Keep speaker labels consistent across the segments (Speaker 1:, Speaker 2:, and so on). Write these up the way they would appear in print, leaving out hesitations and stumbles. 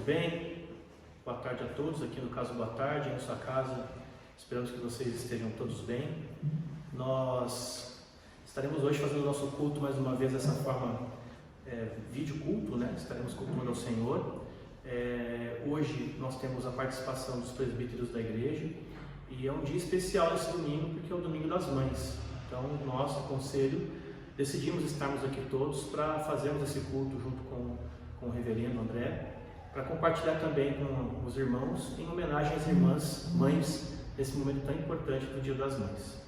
Speaker 1: bem? Boa tarde a todos, aqui no caso boa tarde, na sua casa, esperamos que vocês estejam todos bem. Nós estaremos hoje fazendo o nosso culto mais uma vez dessa forma, vídeo culto, né? Estaremos cultuando ao Senhor. Hoje nós temos a participação dos presbíteros da igreja e é um dia especial esse domingo porque é o domingo das mães. Então nós, o conselho, decidimos estarmos aqui todos para fazermos esse culto junto com o reverendo André, para compartilhar também com os irmãos em homenagem às irmãs mães nesse momento tão importante do Dia das Mães.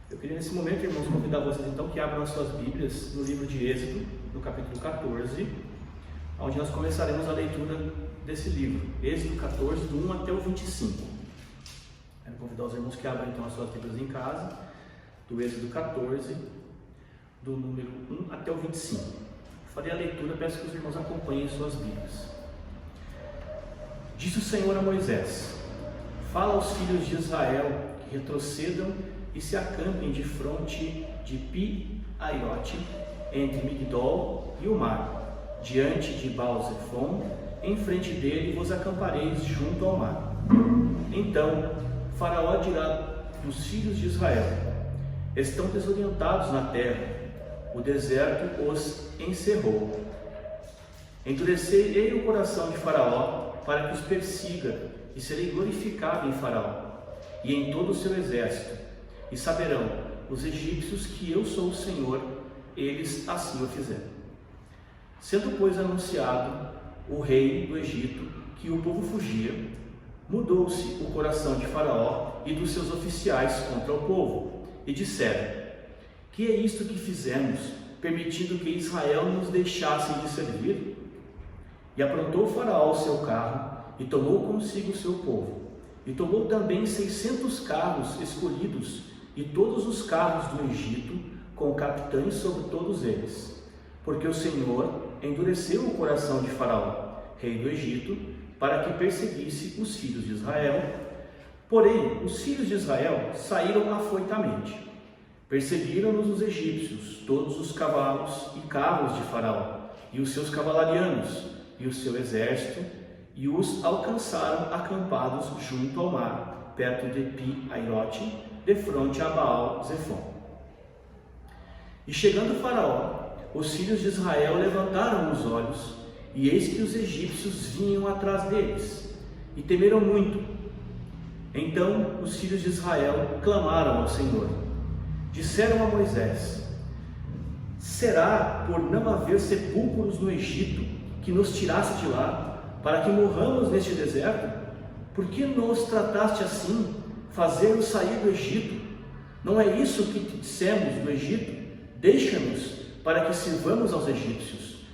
Speaker 1: Eu queria nesse momento, irmãos, convidar vocês então que abram as suas Bíblias no livro de Êxodo, no capítulo 14, onde nós começaremos a leitura desse livro, Êxodo 14, do 1 até o 25. Quero convidar os irmãos que abram então as suas Bíblias em casa, do Êxodo 14, do número 1 até o 25. Farei a leitura, peço que os irmãos acompanhem suas Bíblias. Disse o Senhor a Moisés: fala aos filhos de Israel que retrocedam e se acampem de fronte de Pi-Hahirote, entre Migdol e o mar, diante de Baal-Zephon, em frente dele vos acampareis junto ao mar. Então Faraó dirá dos filhos de Israel: estão desorientados na terra, o deserto os encerrou. Endurecerei o coração de Faraó para que os persiga, e serei glorificado em Faraó e em todo o seu exército, e saberão os egípcios que eu sou o Senhor. Eles assim o fizeram. Sendo, pois, anunciado o rei do Egito que o povo fugia, mudou-se o coração de Faraó e dos seus oficiais contra o povo, e disseram: que é isto que fizemos, permitindo que Israel nos deixasse de servir? E aprontou Faraó o seu carro, e tomou consigo o seu povo, e tomou também 600 carros escolhidos, e todos os carros do Egito, com capitães sobre todos eles, porque o Senhor endureceu o coração de Faraó, rei do Egito, para que perseguisse os filhos de Israel. Porém, os filhos de Israel saíram afoitamente. Perseguiram-nos os egípcios, todos os cavalos e carros de Faraó, e os seus cavalarianos, e o seu exército, e os alcançaram acampados junto ao mar, perto de Pi-Hahirote, de fronte a Baal-Zephon. E chegando Faraó, os filhos de Israel levantaram os olhos, e eis que os egípcios vinham atrás deles, e temeram muito. Então os filhos de Israel clamaram ao Senhor. Disseram a Moisés: será por não haver sepulcros no Egito que nos tirasse de lá, para que morramos neste deserto? Por que nos trataste assim, fazer-nos sair do Egito? Não é isso que te dissemos no Egito? Deixa-nos para que sirvamos aos egípcios.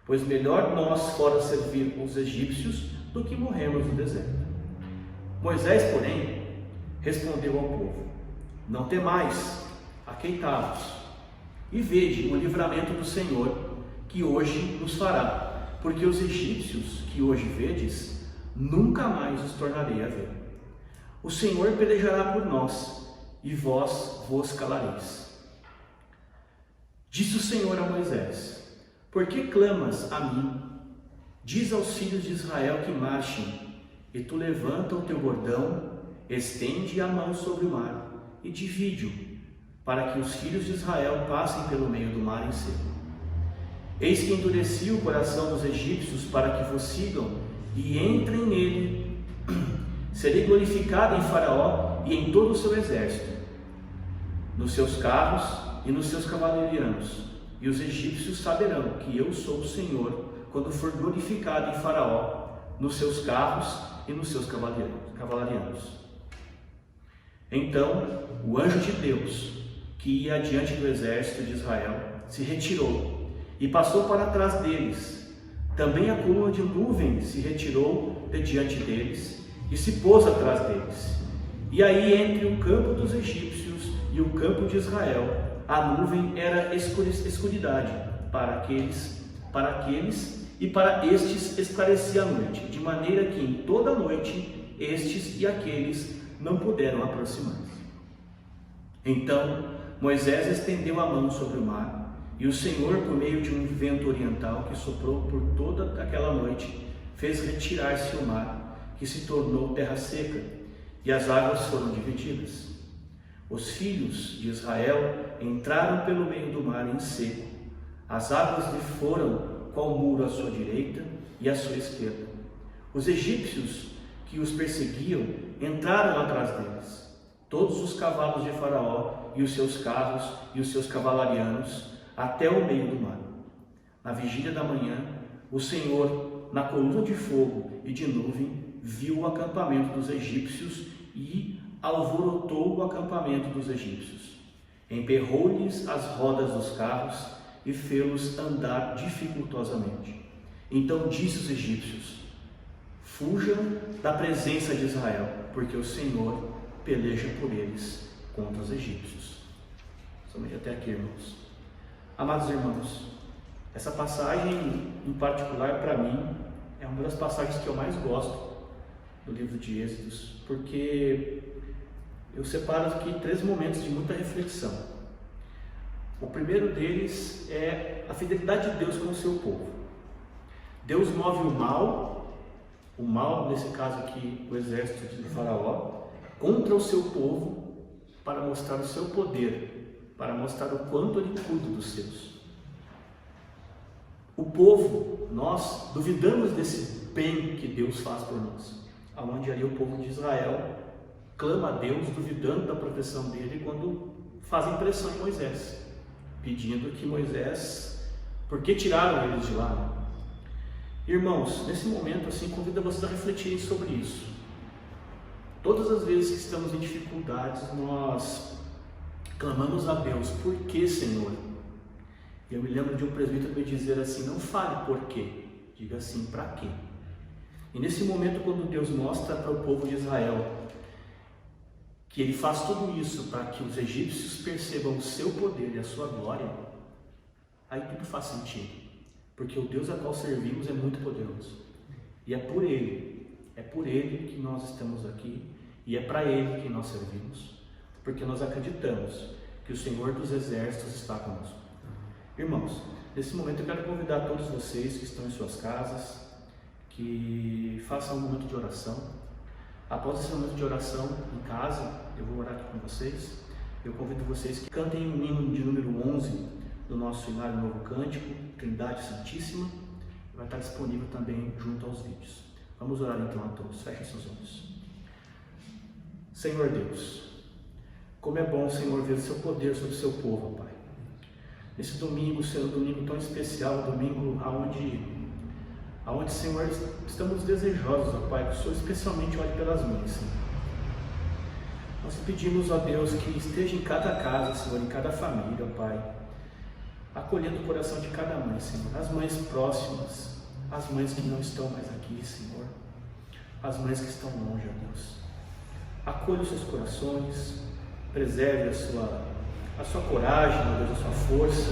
Speaker 1: Pois melhor nós fora servir os egípcios do que morrermos no deserto. Moisés, porém, respondeu ao povo: não temais, aqueitai-vos, e vede o livramento do Senhor, que hoje nos fará, porque os egípcios que hoje vedes, nunca mais os tornarei a ver. O Senhor pelejará por nós, e vós vos calareis. Disse o Senhor a Moisés: por que clamas a mim? Diz aos filhos de Israel que marchem, e tu levanta o teu bordão, estende a mão sobre o mar, e divide-o, para que os filhos de Israel passem pelo meio do mar em seco. Eis que endureci o coração dos egípcios para que vos sigam e entrem nele. Serei glorificado em Faraó e em todo o seu exército, nos seus carros e nos seus cavalarianos, e os egípcios saberão que eu sou o Senhor, quando for glorificado em Faraó, nos seus carros e nos seus cavalarianos. Então o anjo de Deus, que ia adiante do exército de Israel, se retirou e passou para trás deles. Também a coluna de nuvem se retirou de diante deles e se pôs atrás deles. E aí, entre o campo dos egípcios e o campo de Israel, a nuvem era escuridade para aqueles e para estes esclarecia a noite, de maneira que em toda a noite estes e aqueles não puderam aproximar-se. Então Moisés estendeu a mão sobre o mar, e o Senhor, por meio de um vento oriental que soprou por toda aquela noite, fez retirar-se o mar, que se tornou terra seca, e as águas foram divididas. Os filhos de Israel entraram pelo meio do mar em seco. As águas lhe foram qual muro à sua direita e à sua esquerda. Os egípcios que os perseguiam entraram atrás deles. Todos os cavalos de Faraó e os seus carros e os seus cavalarianos até o meio do mar. Na vigília da manhã, o Senhor, na coluna de fogo e de nuvem, viu o acampamento dos egípcios e alvorotou o acampamento dos egípcios. Emperrou-lhes as rodas dos carros e fê-los andar dificultosamente. Então disse os egípcios: fujam da presença de Israel, porque o Senhor peleja por eles contra os egípcios. Somente até aqui, irmãos. Amados irmãos, essa passagem em particular para mim é uma das passagens que eu mais gosto do livro de Êxodos, porque eu separo aqui 3 momentos de muita reflexão. O primeiro deles é a fidelidade de Deus com o seu povo. Deus move o mal, nesse caso aqui, o exército de Faraó, contra o seu povo para mostrar o seu poder, para mostrar o quanto ele cuida dos seus. O povo, nós duvidamos desse bem que Deus faz por nós, aonde ali o povo de Israel clama a Deus, duvidando da proteção dele, quando fazem pressão em Moisés, pedindo que Moisés, por que tiraram eles de lá? Irmãos, nesse momento, assim, convido vocês a refletirem sobre isso. Todas as vezes que estamos em dificuldades, nós clamamos a Deus: por que, Senhor? E eu me lembro de um presbítero me dizer assim: não fale por quê, diga assim, para quê? E nesse momento, quando Deus mostra para o povo de Israel que Ele faz tudo isso para que os egípcios percebam o seu poder e a sua glória, aí tudo faz sentido, porque o Deus a qual servimos é muito poderoso, e é por Ele que nós estamos aqui, e é para Ele que nós servimos, porque nós acreditamos que o Senhor dos Exércitos está conosco. Irmãos, nesse momento eu quero convidar todos vocês que estão em suas casas, que façam um momento de oração. Após esse momento de oração em casa, eu vou orar aqui com vocês. Eu convido vocês que cantem o hino de número 11 do nosso Hinário Novo Cântico, Trindade Santíssima. Vai estar disponível também junto aos vídeos. Vamos orar então a todos. Fechem seus olhos. Senhor Deus, como é bom, Senhor, ver o seu poder sobre o seu povo, Pai. Nesse domingo, Senhor, um domingo tão especial, um domingo aonde, Senhor, estamos desejosos, ó Pai, que o Senhor especialmente olhe pelas mães, Senhor. Nós pedimos, ó Deus, que esteja em cada casa, Senhor, em cada família, ó Pai, acolhendo o coração de cada mãe, Senhor, as mães próximas, as mães que não estão mais aqui, Senhor, as mães que estão longe, ó Deus. Acolha os seus corações, preserve a sua coragem, ó Deus, a sua força,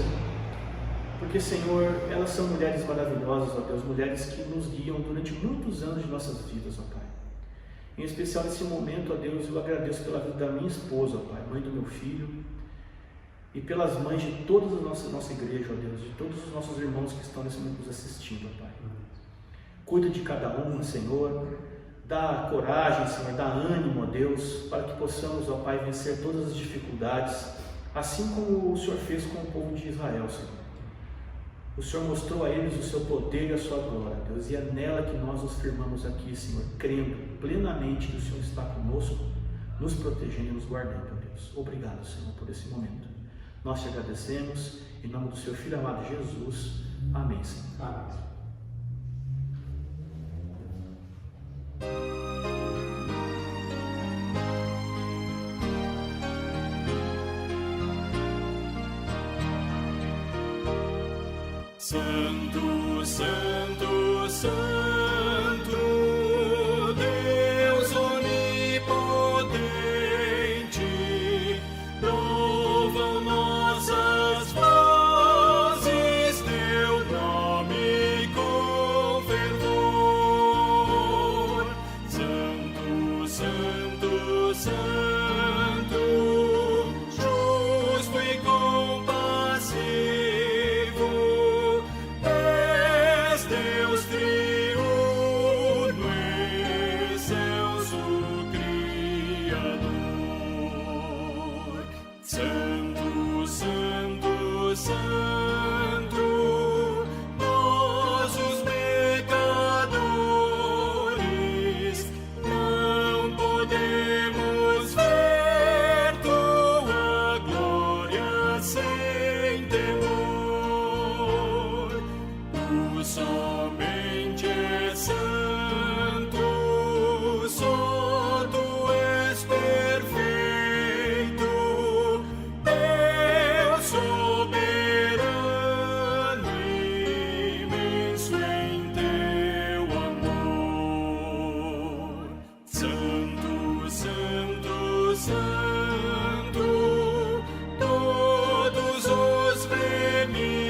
Speaker 1: porque, Senhor, elas são mulheres maravilhosas, ó Deus, mulheres que nos guiam durante muitos anos de nossas vidas, ó Pai. Em especial nesse momento, ó Deus, eu agradeço pela vida da minha esposa, ó Pai, mãe do meu filho, e pelas mães de toda a nossa igreja, ó Deus, de todos os nossos irmãos que estão nesse momento nos assistindo, ó Pai. Cuida de cada um, Senhor, dá coragem, Senhor, dá ânimo, ó Deus, para que possamos, ó Pai, vencer todas as dificuldades, assim como o Senhor fez com o povo de Israel, Senhor. O Senhor mostrou a eles o seu poder e a sua glória, Deus, e é nela que nós nos firmamos aqui, Senhor, crendo plenamente que o Senhor está conosco, nos protegendo e nos guardando, Deus. Obrigado, Senhor, por esse momento. Nós te agradecemos, em nome do seu Filho amado Jesus. Amém, Senhor. Amém.
Speaker 2: Santo, Santo, Santo, Deus onipotente, louvam nossas vozes teu nome com fervor. Santo, Santo, Santo, justo e compassivo, Deus triunfante, Santo, Santo, Santo, nós os pecadores não podemos ver tua glória sem temor. Tu somente és santo, só tu és perfeito, Deus soberano, imenso em teu amor. Santo, Santo, Santo, todos os remidos,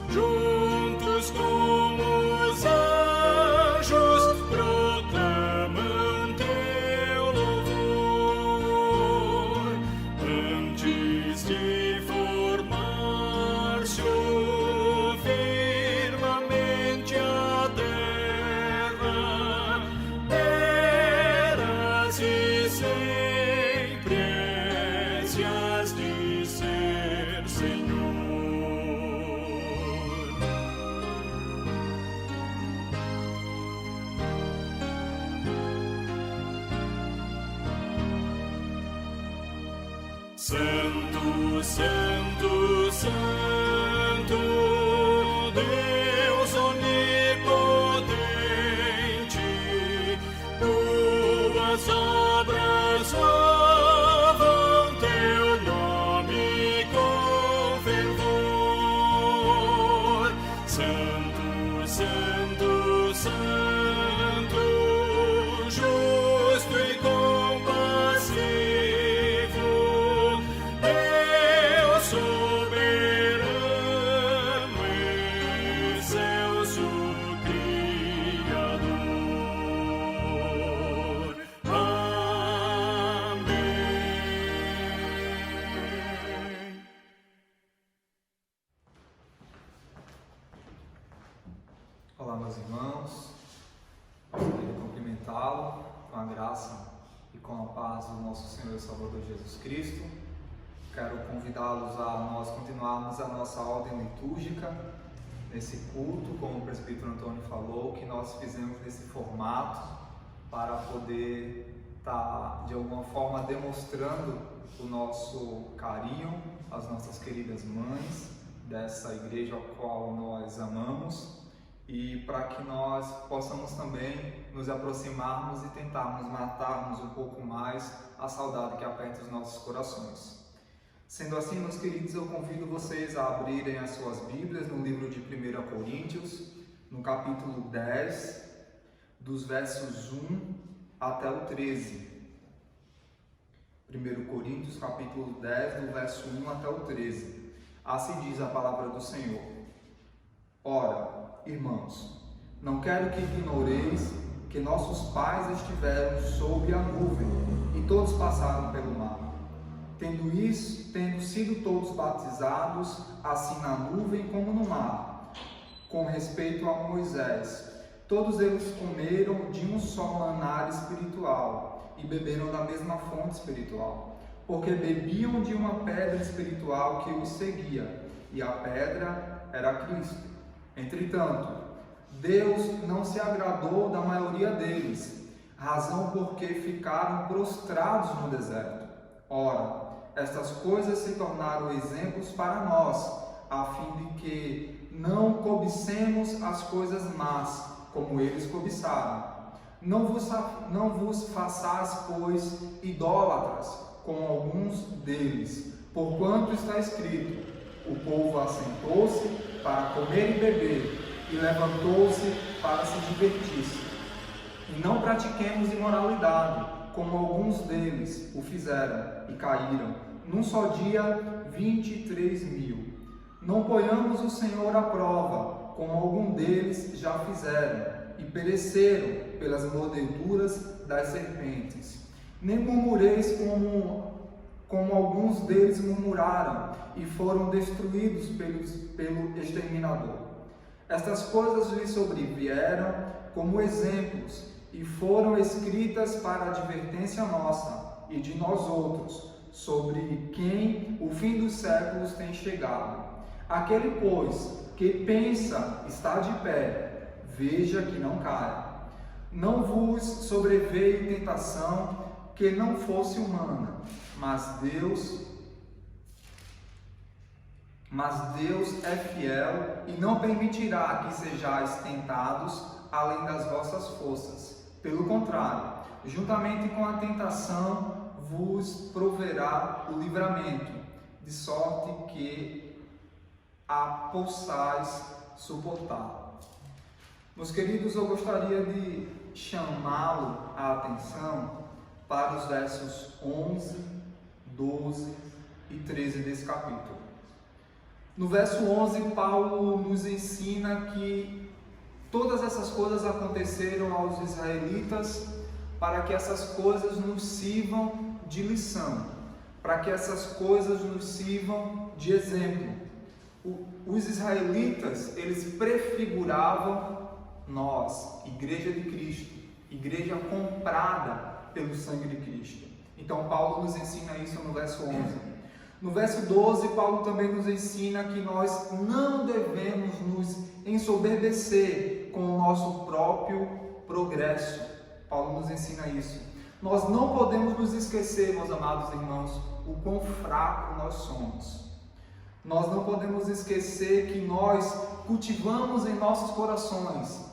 Speaker 2: juntos como os anjos, proclamam teu louvor. Antes de formar-se o firmamente a terra, eras e sempre és e has de ser Senhor. Santo, Santo, Santo, Deus onipotente, tuas obras louvam teu nome com fervor. Santo, Santo, Santo, justo e compassivo, Deus soberano, excelso Criador. Amém.
Speaker 3: Olá, meus irmãos, gostaria de cumprimentá-lo com a graça e com a paz do nosso Senhor e Salvador Jesus Cristo. Quero convidá-los a nós continuarmos a nossa ordem litúrgica nesse culto, como o presbítero Antônio falou, que nós fizemos nesse formato para poder estar de alguma forma demonstrando o nosso carinho às nossas queridas mães dessa igreja a qual nós amamos, e para que nós possamos também nos aproximarmos e tentarmos matarmos um pouco mais a saudade que aperta os nossos corações. Sendo assim, meus queridos, eu convido vocês a abrirem as suas Bíblias no livro de 1 Coríntios, no capítulo 10, dos versos 1 até o 13. 1 Coríntios, capítulo 10, do verso 1 até o 13. Assim diz a palavra do Senhor. Ora, irmãos, não quero que ignoreis que nossos pais estiveram sob a nuvem e todos passaram pelo mar. Tendo sido todos batizados, assim na nuvem como no mar. Com respeito a Moisés, todos eles comeram de um só maná espiritual e beberam da mesma fonte espiritual, porque bebiam de uma pedra espiritual que os seguia, e a pedra era Cristo. Entretanto, Deus não se agradou da maioria deles, razão porque ficaram prostrados no deserto. Ora, estas coisas se tornaram exemplos para nós, a fim de que não cobicemos as coisas más, como eles cobiçaram. Não vos façais, pois, idólatras, como alguns deles, porquanto está escrito: o povo assentou-se para comer e beber, e levantou-se para se divertir. E não pratiquemos imoralidade, como alguns deles o fizeram e caíram, num só dia 23.000. Não ponhamos o Senhor à prova, como algum deles já fizeram, e pereceram pelas mordeduras das serpentes. Nem murmureis como alguns deles murmuraram, e foram destruídos pelo exterminador. Estas coisas lhes sobrevieram como exemplos, e foram escritas para a advertência nossa e de nós outros, sobre quem o fim dos séculos tem chegado. Aquele, pois, que pensa estar de pé, veja que não caia. Não vos sobreveio tentação que não fosse humana, mas Deus é fiel e não permitirá que sejais tentados além das vossas forças. Pelo contrário, juntamente com a tentação vos proverá o livramento, de sorte que a possais suportar. Meus queridos, eu gostaria de chamá-lo a atenção para os versos 11, 12 e 13 desse capítulo. No verso 11, Paulo nos ensina que todas essas coisas aconteceram aos israelitas para que essas coisas nos sirvam de lição, para que essas coisas nos sirvam de exemplo. Os israelitas, eles prefiguravam nós, Igreja de Cristo, igreja comprada pelo sangue de Cristo. Então Paulo nos ensina isso no verso 11. No verso 12, Paulo também nos ensina que nós não devemos nos ensoberbecer com o nosso próprio progresso. Paulo nos ensina isso. Nós não podemos nos esquecer, meus amados irmãos, o quão fraco nós somos. Nós não podemos esquecer que nós cultivamos em nossos corações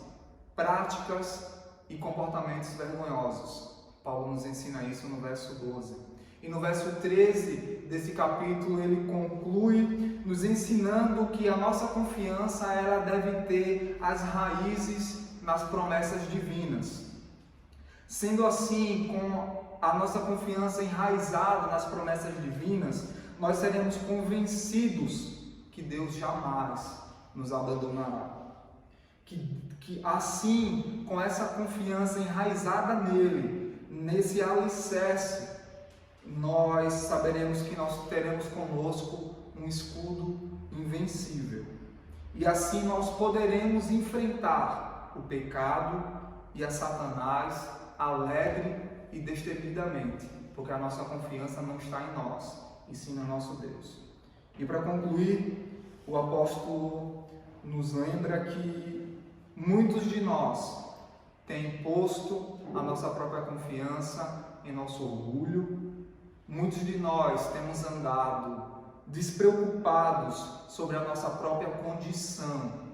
Speaker 3: práticas e comportamentos vergonhosos. Paulo nos ensina isso no verso 12. E no verso 13 desse capítulo ele conclui nos ensinando que a nossa confiança ela deve ter as raízes nas promessas divinas. Sendo assim, com a nossa confiança enraizada nas promessas divinas, nós seremos convencidos que Deus jamais nos abandonará. Que assim, com essa confiança enraizada nele, nesse alicerce, nós saberemos que nós teremos conosco um escudo invencível. E assim nós poderemos enfrentar o pecado e a Satanás alegre e destemidamente, porque a nossa confiança não está em nós, e sim no nosso Deus. E para concluir, o apóstolo nos lembra que muitos de nós têm posto a nossa própria confiança em nosso orgulho. Muitos de nós temos andado despreocupados sobre a nossa própria condição.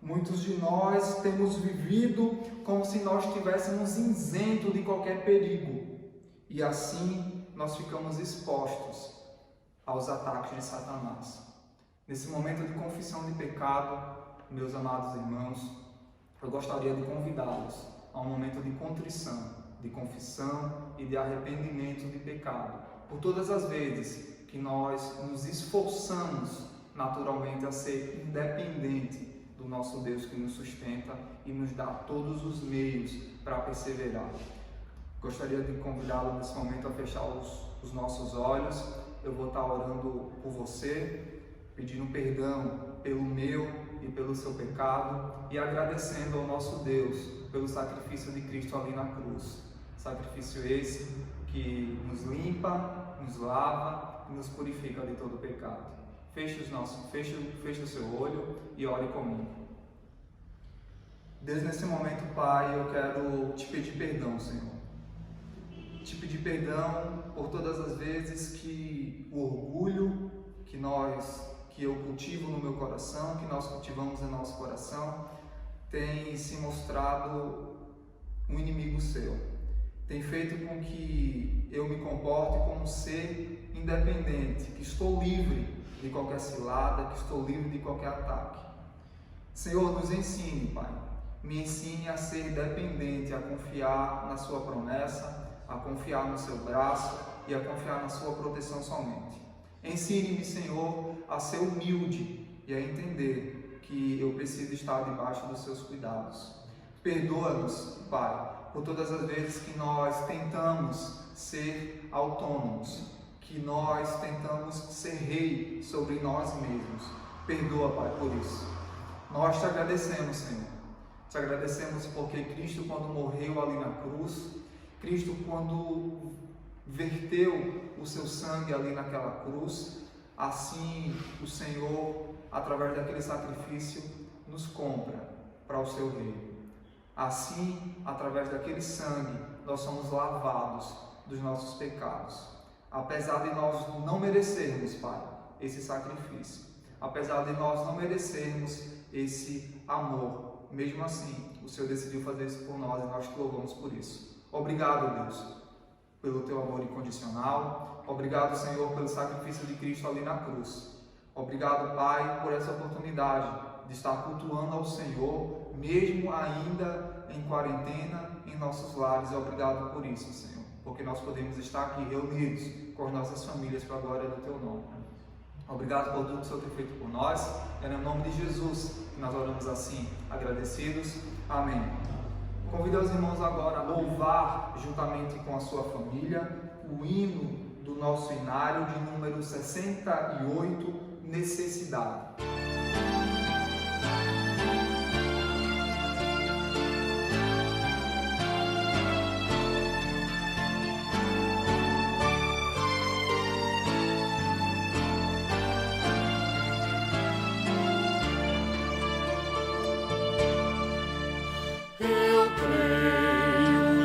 Speaker 3: Muitos de nós temos vivido como se nós estivéssemos isentos de qualquer perigo. E assim nós ficamos expostos aos ataques de Satanás. Nesse momento de confissão de pecado, meus amados irmãos, eu gostaria de convidá-los a um momento de contrição, de confissão e de arrependimento de pecado. Por todas as vezes que nós nos esforçamos naturalmente a ser independente do nosso Deus que nos sustenta e nos dá todos os meios para perseverar. Gostaria de convidá-lo nesse momento a fechar os nossos olhos. Eu vou estar orando por você, pedindo perdão pelo meu e pelo seu pecado e agradecendo ao nosso Deus pelo sacrifício de Cristo ali na cruz. Sacrifício esse que nos limpa, nos lava e nos purifica de todo pecado. Feche o seu olho e ore comigo. Deus, nesse momento, Pai, eu quero te pedir perdão, Senhor. Te pedir perdão por todas as vezes que o orgulho que eu cultivo no meu coração, que nós cultivamos em nosso coração, tem se mostrado um inimigo seu. Tem feito com que eu me comporte como um ser independente, que estou livre de qualquer cilada, que estou livre de qualquer ataque. Senhor, nos ensine, Pai. Me ensine a ser dependente, a confiar na sua promessa, a confiar no seu braço e a confiar na sua proteção somente. Ensine-me, Senhor, a ser humilde e a entender que eu preciso estar debaixo dos seus cuidados. Perdoa-nos, Pai, por todas as vezes que nós tentamos ser autônomos, que nós tentamos ser rei sobre nós mesmos. Perdoa, Pai, por isso. Nós te agradecemos, Senhor. Te agradecemos porque Cristo, quando morreu ali na cruz, Cristo, quando verteu o seu sangue ali naquela cruz, assim o Senhor, através daquele sacrifício, nos compra para o seu reino. Assim, através daquele sangue, nós somos lavados dos nossos pecados. Apesar de nós não merecermos, Pai, esse sacrifício, apesar de nós não merecermos esse amor, mesmo assim, o Senhor decidiu fazer isso por nós e nós te louvamos por isso. Obrigado, Deus, pelo teu amor incondicional. Obrigado, Senhor, pelo sacrifício de Cristo ali na cruz. Obrigado, Pai, por essa oportunidade de estar cultuando ao Senhor, mesmo ainda em quarentena, em nossos lares. Obrigado por isso, Senhor, porque nós podemos estar aqui reunidos com as nossas famílias para a glória do teu nome. Obrigado por tudo que o Senhor tem feito por nós. É no nome de Jesus que nós oramos assim, agradecidos. Amém. Convido os irmãos agora a louvar, juntamente com a sua família, o hino do nosso inário de número 68, Necessidade.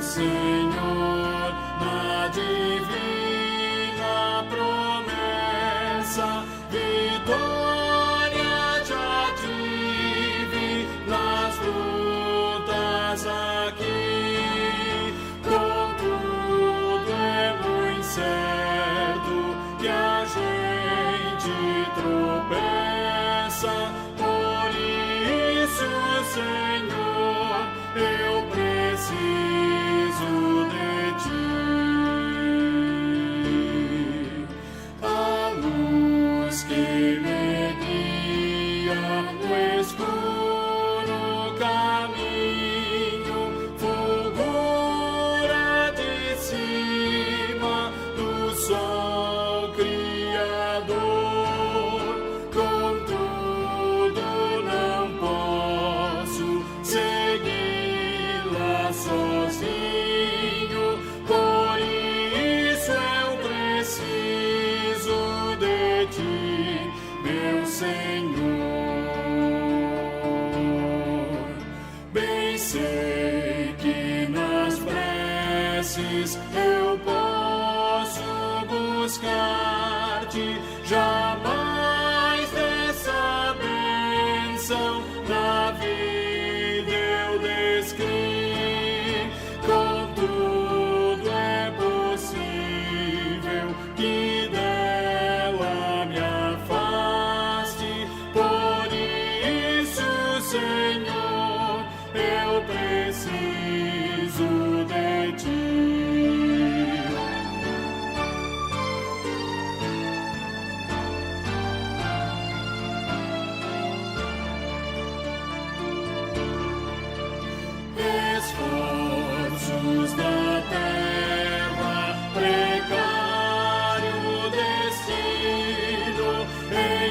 Speaker 2: Senhor, na divina promessa, vitória já tive nas lutas aqui. Contudo é muito certo que a gente tropeça, por isso, Senhor, eu preciso de ti. A luz que me guia no escuro caminho fulgura de cima do sol criador. Contudo não posso segui-la sozinho, por isso eu preciso de ti, meu Senhor. Bem sei que nas preces eu posso buscar-te, jamais dessa bênção na vida eu descrevi. Contudo é possível que dela me afaste, por isso, Senhor, eu preciso de ti. Esforços da terra, precário destino,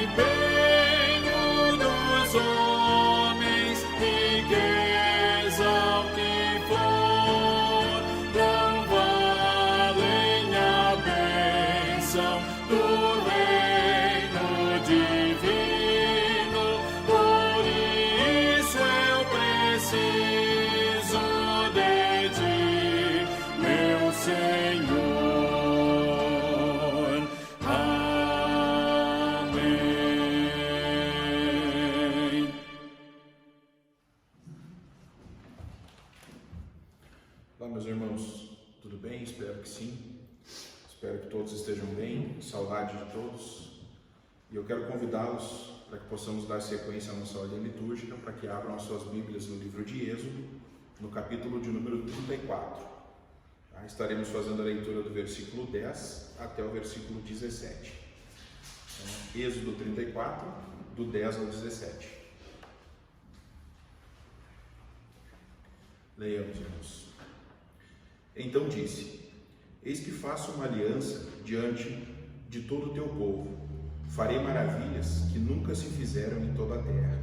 Speaker 2: empenho dos homens, riqueza o que for, não valem a bênção do reino divino. Por isso eu preciso de ti, meu Senhor. Amém.
Speaker 4: Olá, meus irmãos, tudo bem? Espero que sim. Espero que todos estejam bem, saudade de todos. E eu quero convidá-los para que possamos dar sequência à nossa ordem litúrgica, para que abram as suas Bíblias no livro de Êxodo, no capítulo de número 34. Estaremos fazendo a leitura do versículo 10 até o versículo 17. Êxodo 34, do 10 ao 17. Leiamos, irmãos. Então disse: Eis que faço uma aliança diante de todo o teu povo. Farei maravilhas que nunca se fizeram em toda a terra,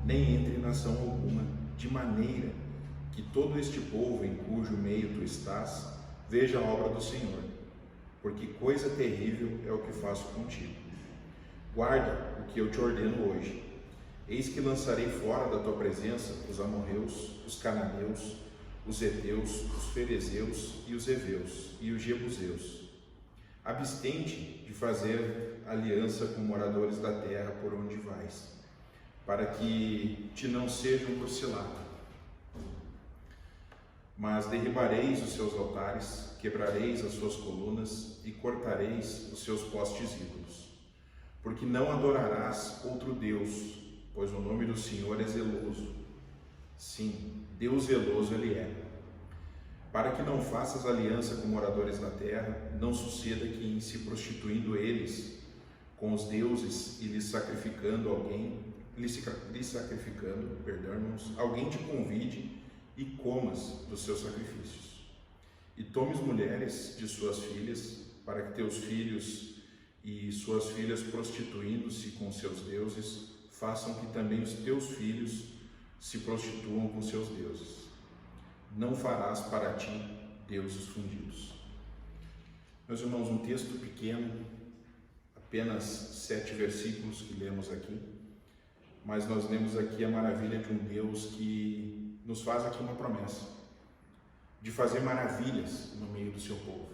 Speaker 4: nem entre nação alguma, de maneira que todo este povo em cujo meio tu estás veja a obra do Senhor. porque coisa terrível é o que faço contigo. Guarda o que eu te ordeno hoje. Eis que lançarei fora da tua presença os amorreus, os cananeus, os heteus, os ferezeus e os heveus e os jebuseus. Abstente de fazer aliança com moradores da terra por onde vais, para que te não sejam por cilada. Mas derribareis os seus altares, quebrareis as suas colunas e cortareis os seus postes ídolos. Porque não adorarás outro Deus, pois o nome do Senhor é zeloso. Sim, Deus zeloso Ele é. Para que não faças aliança com moradores da terra, não suceda que, em se prostituindo eles com os deuses e lhes sacrificando alguém te convide e comas dos seus sacrifícios. E tomes mulheres de suas filhas, para que teus filhos e suas filhas, prostituindo-se com seus deuses, façam que também os teus filhos se prostituam com seus deuses. Não farás para ti deuses fundidos. Meus irmãos, um texto pequeno, apenas 7 versículos que lemos aqui, mas nós lemos aqui a maravilha de um Deus que nos faz aqui uma promessa de fazer maravilhas no meio do seu povo.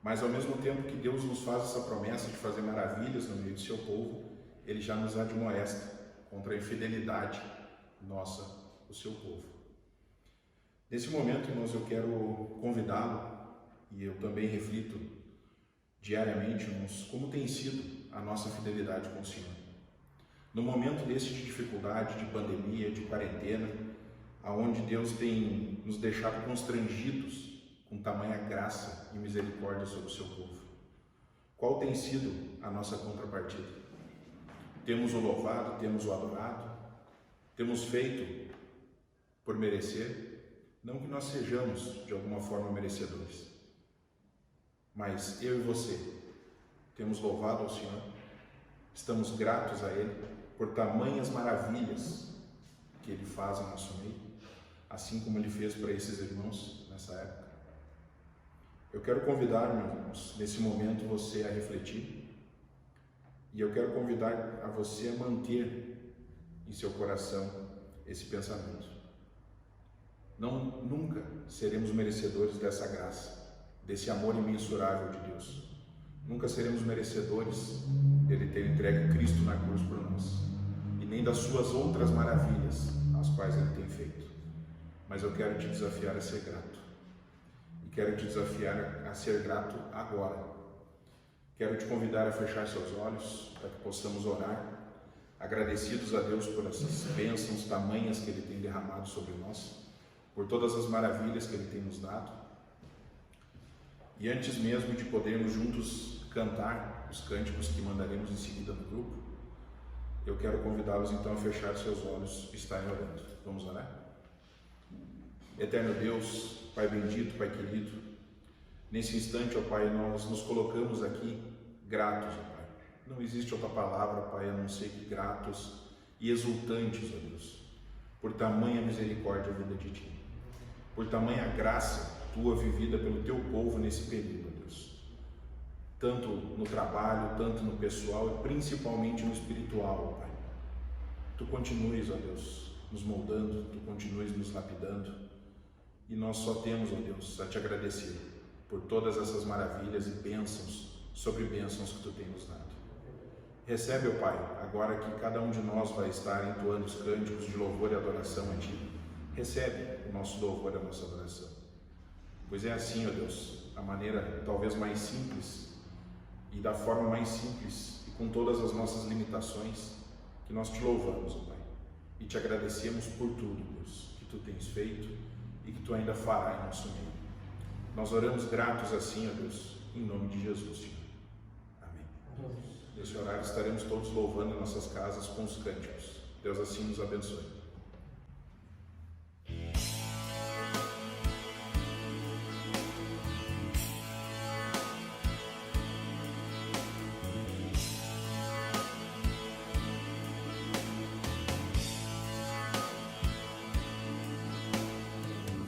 Speaker 4: Mas ao mesmo tempo que Deus nos faz essa promessa de fazer maravilhas no meio do seu povo, Ele já nos admoesta contra a infidelidade nossa, o seu povo. Nesse momento, irmãos, eu quero convidá-lo, e eu também reflito diariamente, irmãos, como tem sido a nossa fidelidade com o Senhor. No momento desse de dificuldade, de pandemia, de quarentena, aonde Deus tem nos deixado constrangidos com tamanha graça e misericórdia sobre o seu povo, qual tem sido a nossa contrapartida? Temos o louvado, temos o adorado, temos feito por merecer, não que nós sejamos de alguma forma merecedores, mas eu e você temos louvado ao Senhor, estamos gratos a Ele por tamanhas maravilhas que Ele faz em nosso meio, assim como Ele fez para esses irmãos nessa época. Eu quero convidar, meus irmãos, nesse momento você a refletir, e eu quero convidar a você a manter em seu coração esse pensamento. Nunca seremos merecedores dessa graça, desse amor imensurável de Deus. Nunca seremos merecedores dele ter entregue Cristo na cruz por nós, e nem das suas outras maravilhas, as quais Ele tem feito. Mas eu quero te desafiar a ser grato, e quero te desafiar a ser grato agora. Quero te convidar a fechar seus olhos, para que possamos orar, agradecidos a Deus por essas bênçãos tamanhas que Ele tem derramado sobre nós, por todas as maravilhas que Ele tem nos dado. E antes mesmo de podermos juntos cantar os cânticos que mandaremos em seguida no grupo, eu quero convidá-los então a fechar seus olhos e estarem orando. Vamos orar? Eterno Deus, Pai bendito, Pai querido, nesse instante, ó Pai, nós nos colocamos aqui gratos, ó Pai. Não existe outra palavra, Pai, a não ser que gratos e exultantes, ó Deus, por tamanha misericórdia vinda de Ti, por tamanha graça Tua vivida pelo Teu povo nesse período, ó Deus. Tanto no trabalho, tanto no pessoal e principalmente no espiritual, ó Pai. Tu continues, ó Deus, nos moldando, Tu continues nos lapidando, e nós só temos, ó Deus, a Te agradecer por todas essas maravilhas e bênçãos sobre bênçãos que Tu tem nos dado. Recebe, ó Pai, agora que cada um de nós vai estar entoando os cânticos de louvor e adoração a Ti. Recebe o nosso louvor e a nossa adoração. Pois é assim, ó Deus, a maneira talvez mais simples e da forma mais simples e com todas as nossas limitações que nós Te louvamos, ó Pai, e Te agradecemos por tudo, Deus, que Tu tens feito e que Tu ainda fará em nosso meio. Nós oramos gratos assim, ó Deus, em nome de Jesus, Senhor. Amém. Nesse horário estaremos todos louvando em nossas casas com os cânticos. Deus assim nos abençoe.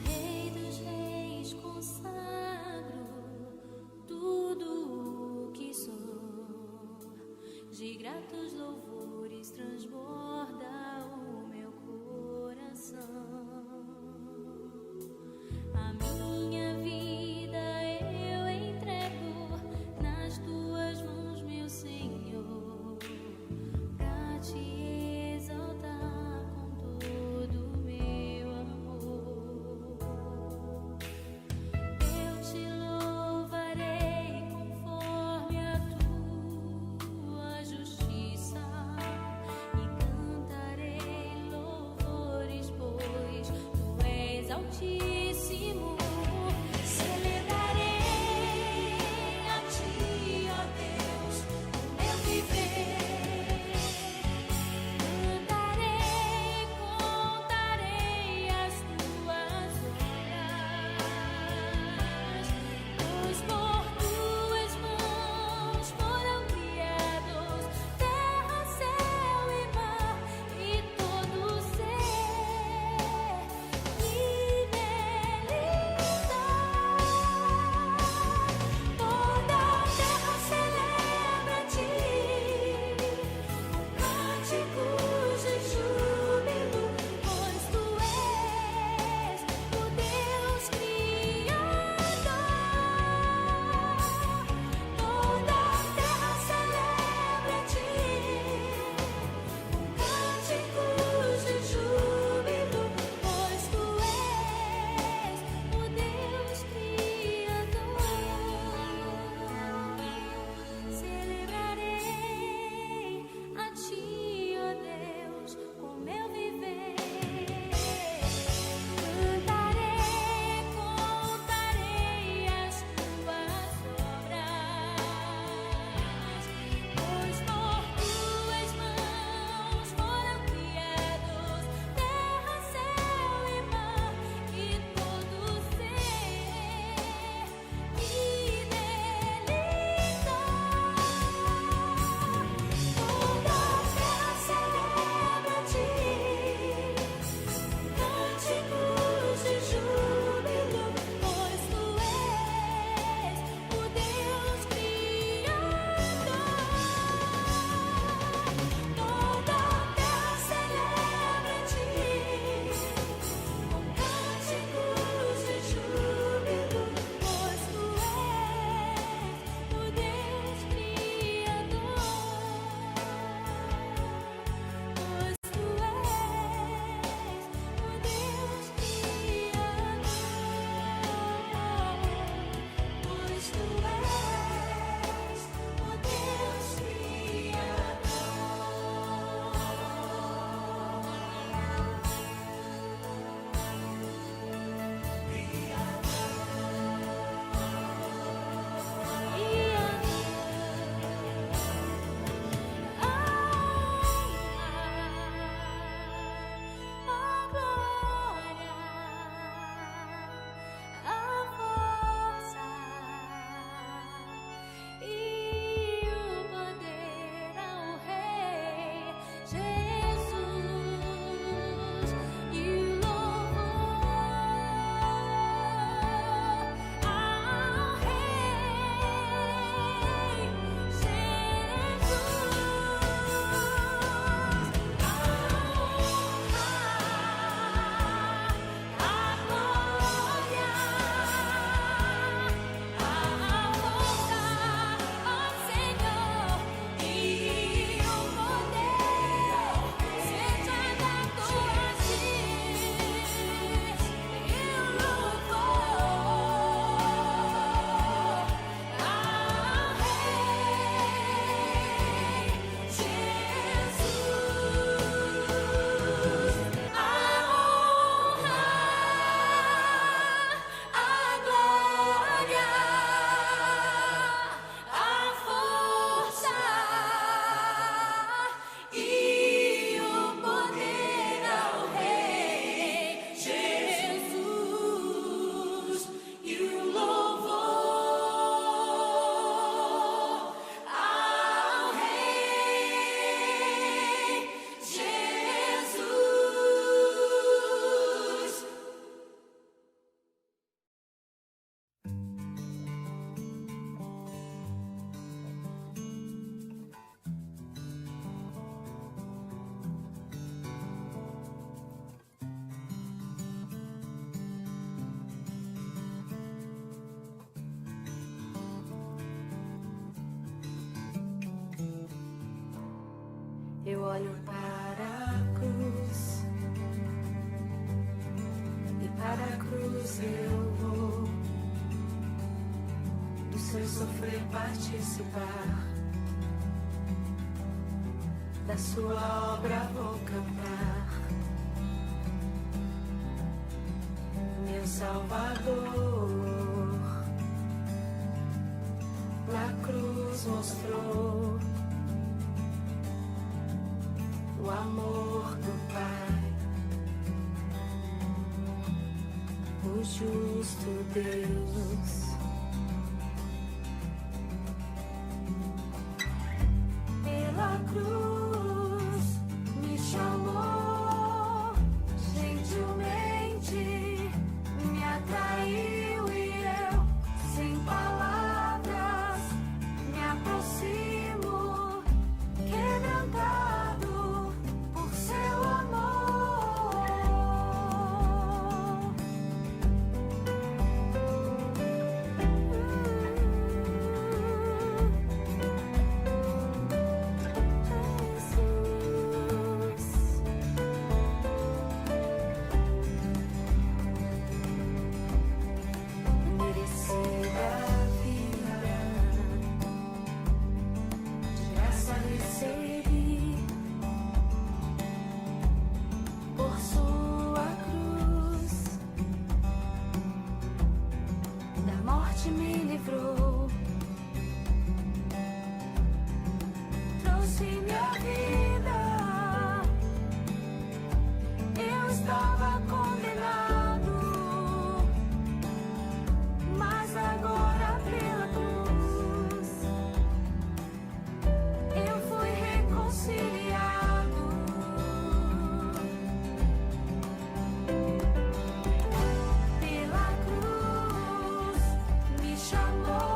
Speaker 5: Rei dos reis, consagro tudo olho para a cruz, e para a cruz eu vou, do seu sofrer participar, da sua obra vou cantar. Meu Salvador, na cruz mostrou o amor do Pai, o justo Deus. Pela cruz me chamou, gentilmente me atraiu e eu, sem palavras, me aproximo, quebrantado por seu amor. Jesus, merecida vida, de graça recebi, por sua cruz, da morte me livrou, trouxe minha vida. Eu estava condenado, mas agora pela cruz eu fui reconciliado. Pela cruz me chamou,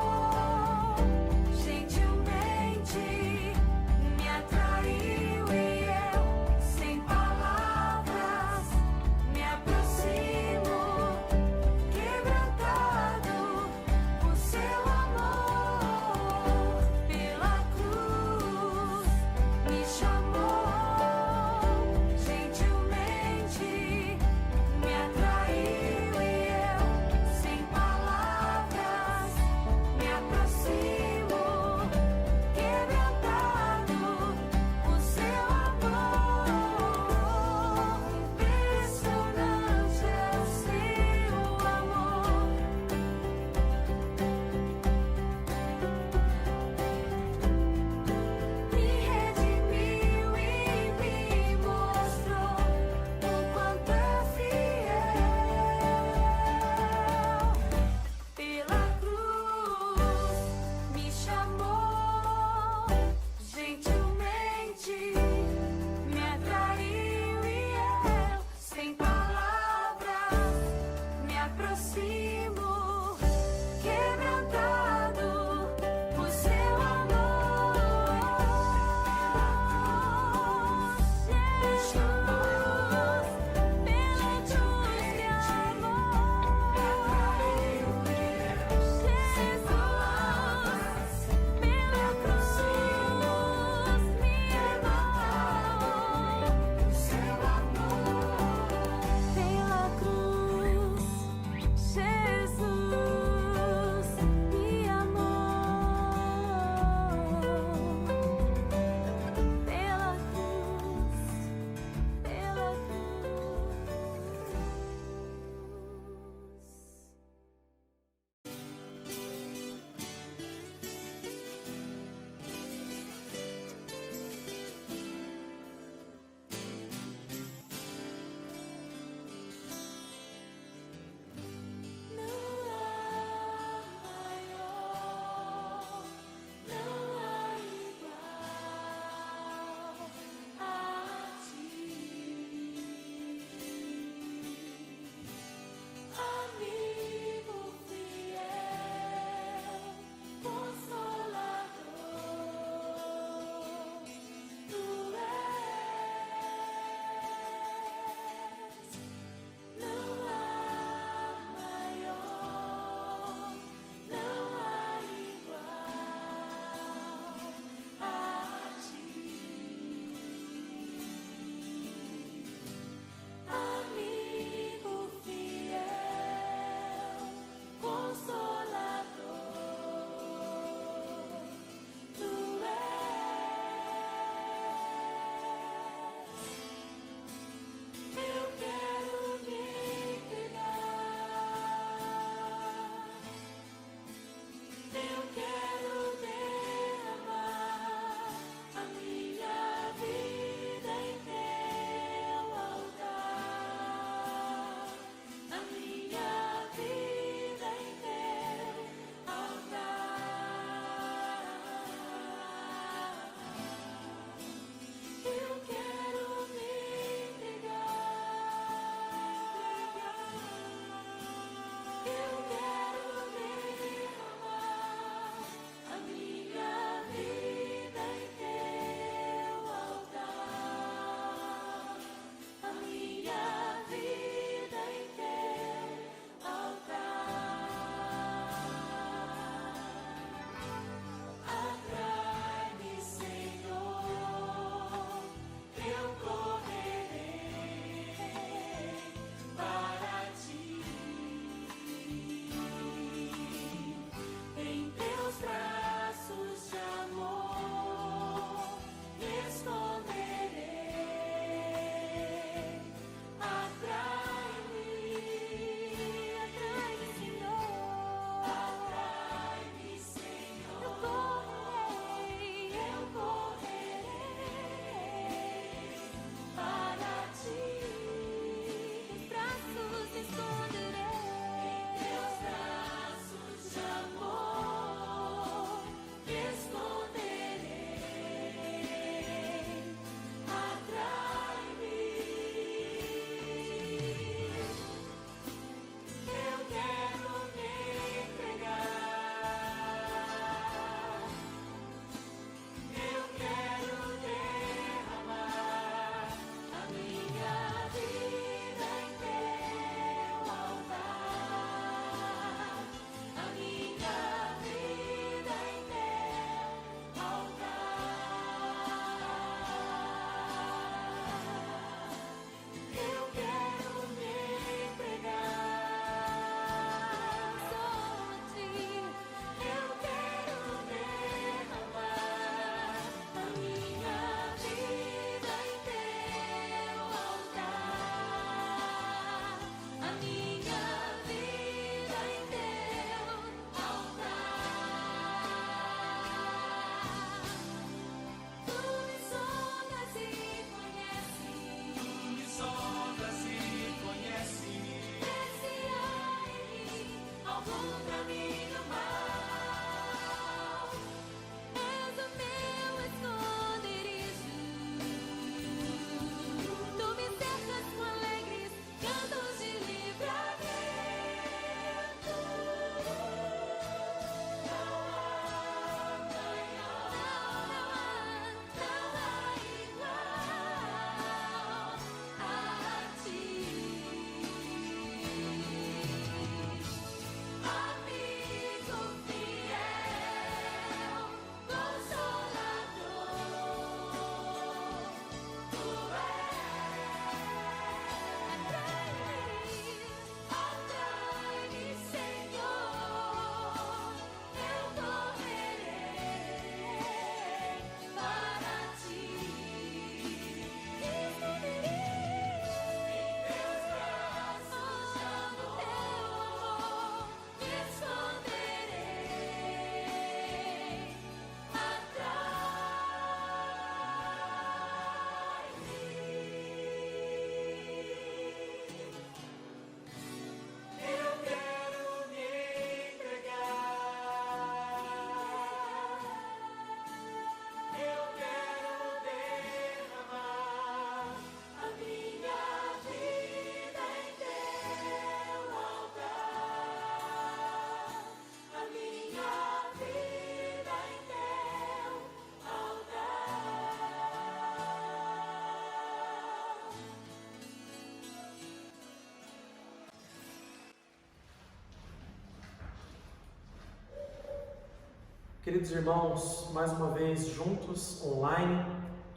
Speaker 6: Queridos irmãos, mais uma vez juntos, online,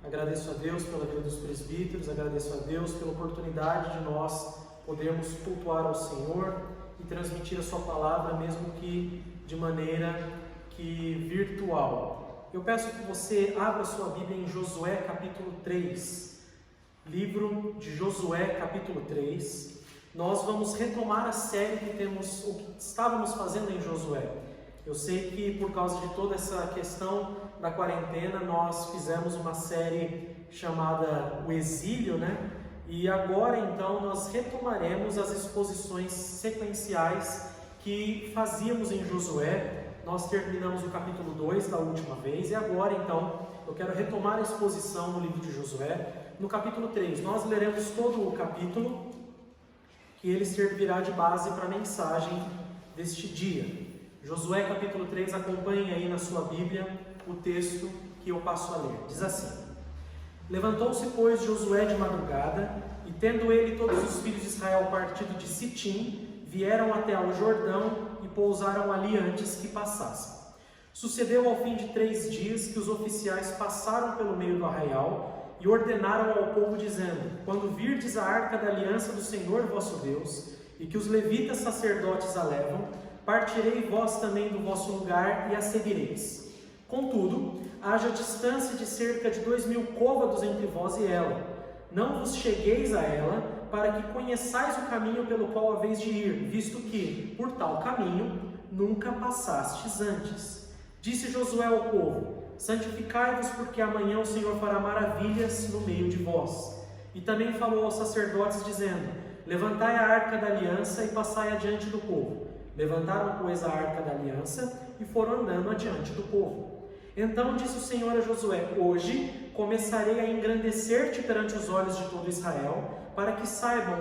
Speaker 6: agradeço a Deus pela vida dos presbíteros, agradeço a Deus pela oportunidade de nós podermos cultuar ao Senhor e transmitir a sua palavra, mesmo que de maneira virtual. Eu peço que você abra sua Bíblia em Josué capítulo 3, livro de Josué capítulo 3. Nós vamos retomar a série que estávamos fazendo em Josué. Eu sei que por causa de toda essa questão da quarentena, nós fizemos uma série chamada O Exílio, né? E agora então nós retomaremos as exposições sequenciais que fazíamos em Josué. Nós terminamos o capítulo 2 da última vez e agora então eu quero retomar a exposição no livro de Josué. No capítulo 3, nós leremos todo o capítulo, que ele servirá de base para a mensagem deste dia. Josué capítulo 3, acompanhe aí na sua Bíblia o texto que eu passo a ler. Diz assim: Levantou-se, pois, Josué de madrugada, e tendo ele e todos os filhos de Israel partido de Sitim, vieram até ao Jordão e pousaram ali antes que passassem. Sucedeu ao fim de 3 dias que os oficiais passaram pelo meio do arraial e ordenaram ao povo, dizendo: Quando virdes a arca da aliança do Senhor vosso Deus, e que os levitas sacerdotes a levam, partirei vós também do vosso lugar e a seguireis. Contudo, haja distância de cerca de 2.000 côvados entre vós e ela. Não vos chegueis a ela, para que conheçais o caminho pelo qual haveis de ir, visto que, por tal caminho, nunca passastes antes. Disse Josué ao povo: Santificai-vos, porque amanhã o Senhor fará maravilhas no meio de vós. E também falou aos sacerdotes, dizendo: Levantai a arca da aliança e passai adiante do povo. Levantaram, pois, a arca da aliança e foram andando adiante do povo. Então disse o Senhor a Josué: Hoje começarei a engrandecer-te perante os olhos de todo Israel, para que saibam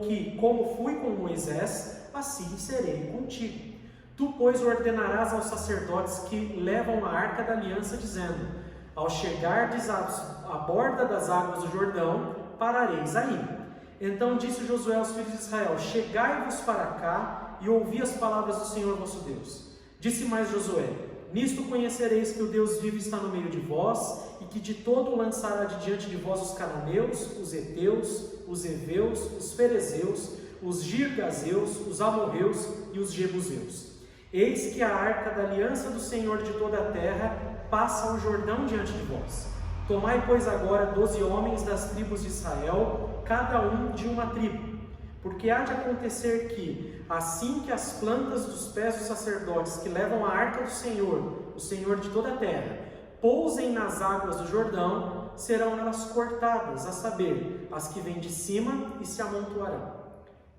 Speaker 6: que, como fui com Moisés, assim serei contigo. Tu, pois, ordenarás aos sacerdotes que levam a arca da aliança, dizendo: Ao chegardes à borda das águas do Jordão, parareis aí. Então disse Josué aos filhos de Israel: Chegai-vos para cá e ouvi as palavras do Senhor vosso Deus. Disse mais Josué: Nisto conhecereis que o Deus vivo está no meio de vós, e que de todo lançará de diante de vós os cananeus, os heteus, os heveus, os ferezeus, os girgazeus, os amorreus e os jebuseus. Eis que a arca da aliança do Senhor de toda a terra passa o Jordão diante de vós. Tomai, pois, agora 12 homens das tribos de Israel, cada um de uma tribo. Porque há de acontecer que, assim que as plantas dos pés dos sacerdotes que levam a arca do Senhor, o Senhor de toda a terra, pousem nas águas do Jordão, serão elas cortadas, a saber, as que vêm de cima e se amontoarão.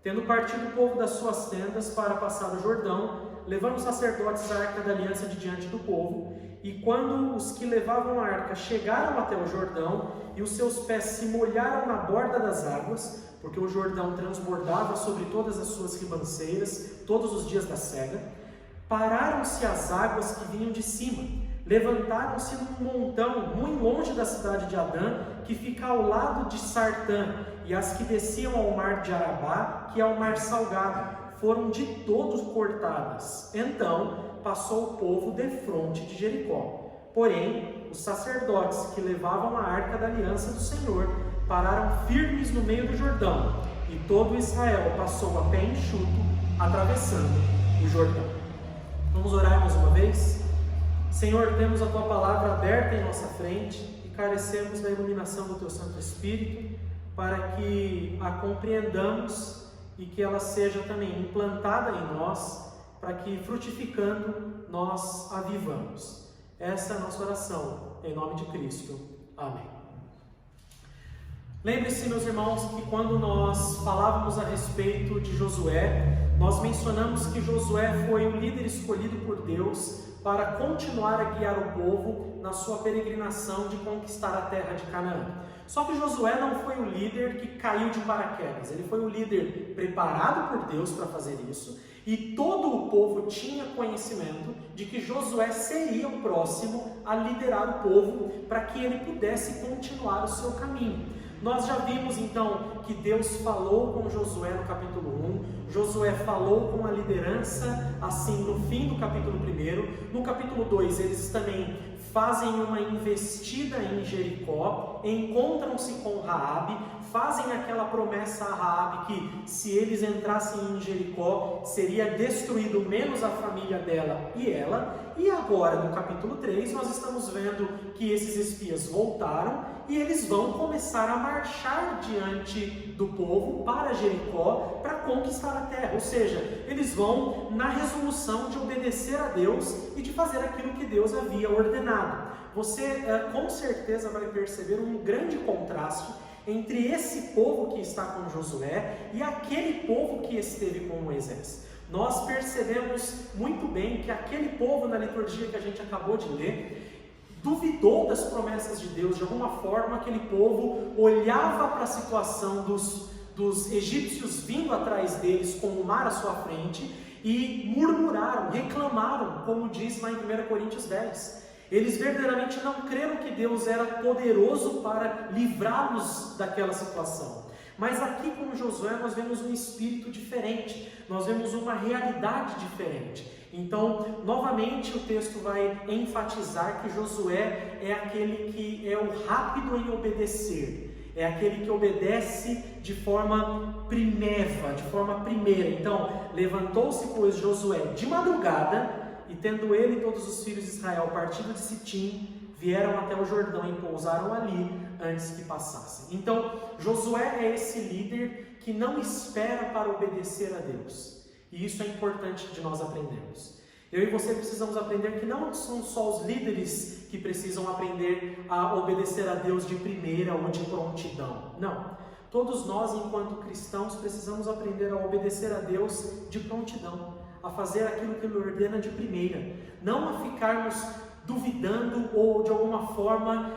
Speaker 6: Tendo partido o povo das suas tendas para passar o Jordão, levando os sacerdotes a arca da aliança de diante do povo, e quando os que levavam a arca chegaram até o Jordão, e os seus pés se molharam na borda das águas, porque o Jordão transbordava sobre todas as suas ribanceiras, todos os dias da cega, pararam-se as águas que vinham de cima, levantaram-se num montão, muito longe da cidade de Adã, que fica ao lado de Sartã, e as que desciam ao mar de Arabá, que é o mar salgado, foram de todos cortadas. Então passou o povo defronte de Jericó. Porém, os sacerdotes que levavam a arca da aliança do Senhor pararam firmes no meio do Jordão, e todo Israel passou a pé enxuto, atravessando o Jordão. Vamos orar mais uma vez? Senhor, temos a Tua palavra aberta em nossa frente e carecemos da iluminação do Teu Santo Espírito para que a compreendamos e que ela seja também implantada em nós, para que, frutificando, nós a vivamos. Essa é a nossa oração, em nome de Cristo. Amém. Lembre-se, meus irmãos, que quando nós falávamos a respeito de Josué, nós mencionamos que Josué foi o líder escolhido por Deus para continuar a guiar o povo na sua peregrinação de conquistar a terra de Canaã. Só que Josué não foi o líder que caiu de paraquedas, ele foi o líder preparado por Deus para fazer isso, e todo o povo tinha conhecimento de que Josué seria o próximo a liderar o povo para que ele pudesse continuar o seu caminho. Nós já vimos então que Deus falou com Josué no capítulo Josué falou com a liderança, assim, no fim do capítulo 1. No capítulo 2, eles também fazem uma investida em Jericó, encontram-se com Raabe, fazem aquela promessa a Raabe que se eles entrassem em Jericó, seria destruído menos a família dela e ela. E agora, no capítulo 3, nós estamos vendo que esses espias voltaram e eles vão começar a marchar diante do povo para Jericó para conquistar a terra. Ou seja, eles vão na resolução de obedecer a Deus e de fazer aquilo que Deus havia ordenado. Você com certeza vai perceber um grande contraste entre esse povo que está com Josué e aquele povo que esteve com Moisés. Nós percebemos muito bem que aquele povo, na liturgia que a gente acabou de ler, duvidou das promessas de Deus. De alguma forma, aquele povo olhava para a situação dos egípcios vindo atrás deles com o mar à sua frente e murmuraram, reclamaram, como diz lá em 1 Coríntios 10. Eles verdadeiramente não creram que Deus era poderoso para livrá-los daquela situação. Mas aqui com Josué nós vemos um espírito diferente, nós vemos uma realidade diferente. Então, novamente o texto vai enfatizar que Josué é aquele que é o rápido em obedecer, é aquele que obedece de forma primeira. Então, levantou-se, pois, Josué de madrugada, e tendo ele e todos os filhos de Israel partido de Sitim, vieram até o Jordão e pousaram ali antes que passassem. Então, Josué é esse líder que não espera para obedecer a Deus. E isso é importante de nós aprendermos. Eu e você precisamos aprender que não são só os líderes que precisam aprender a obedecer a Deus de primeira ou de prontidão. Não. Todos nós, enquanto cristãos, precisamos aprender a obedecer a Deus de prontidão, a fazer aquilo que Ele ordena de primeira, não a ficarmos duvidando ou de alguma forma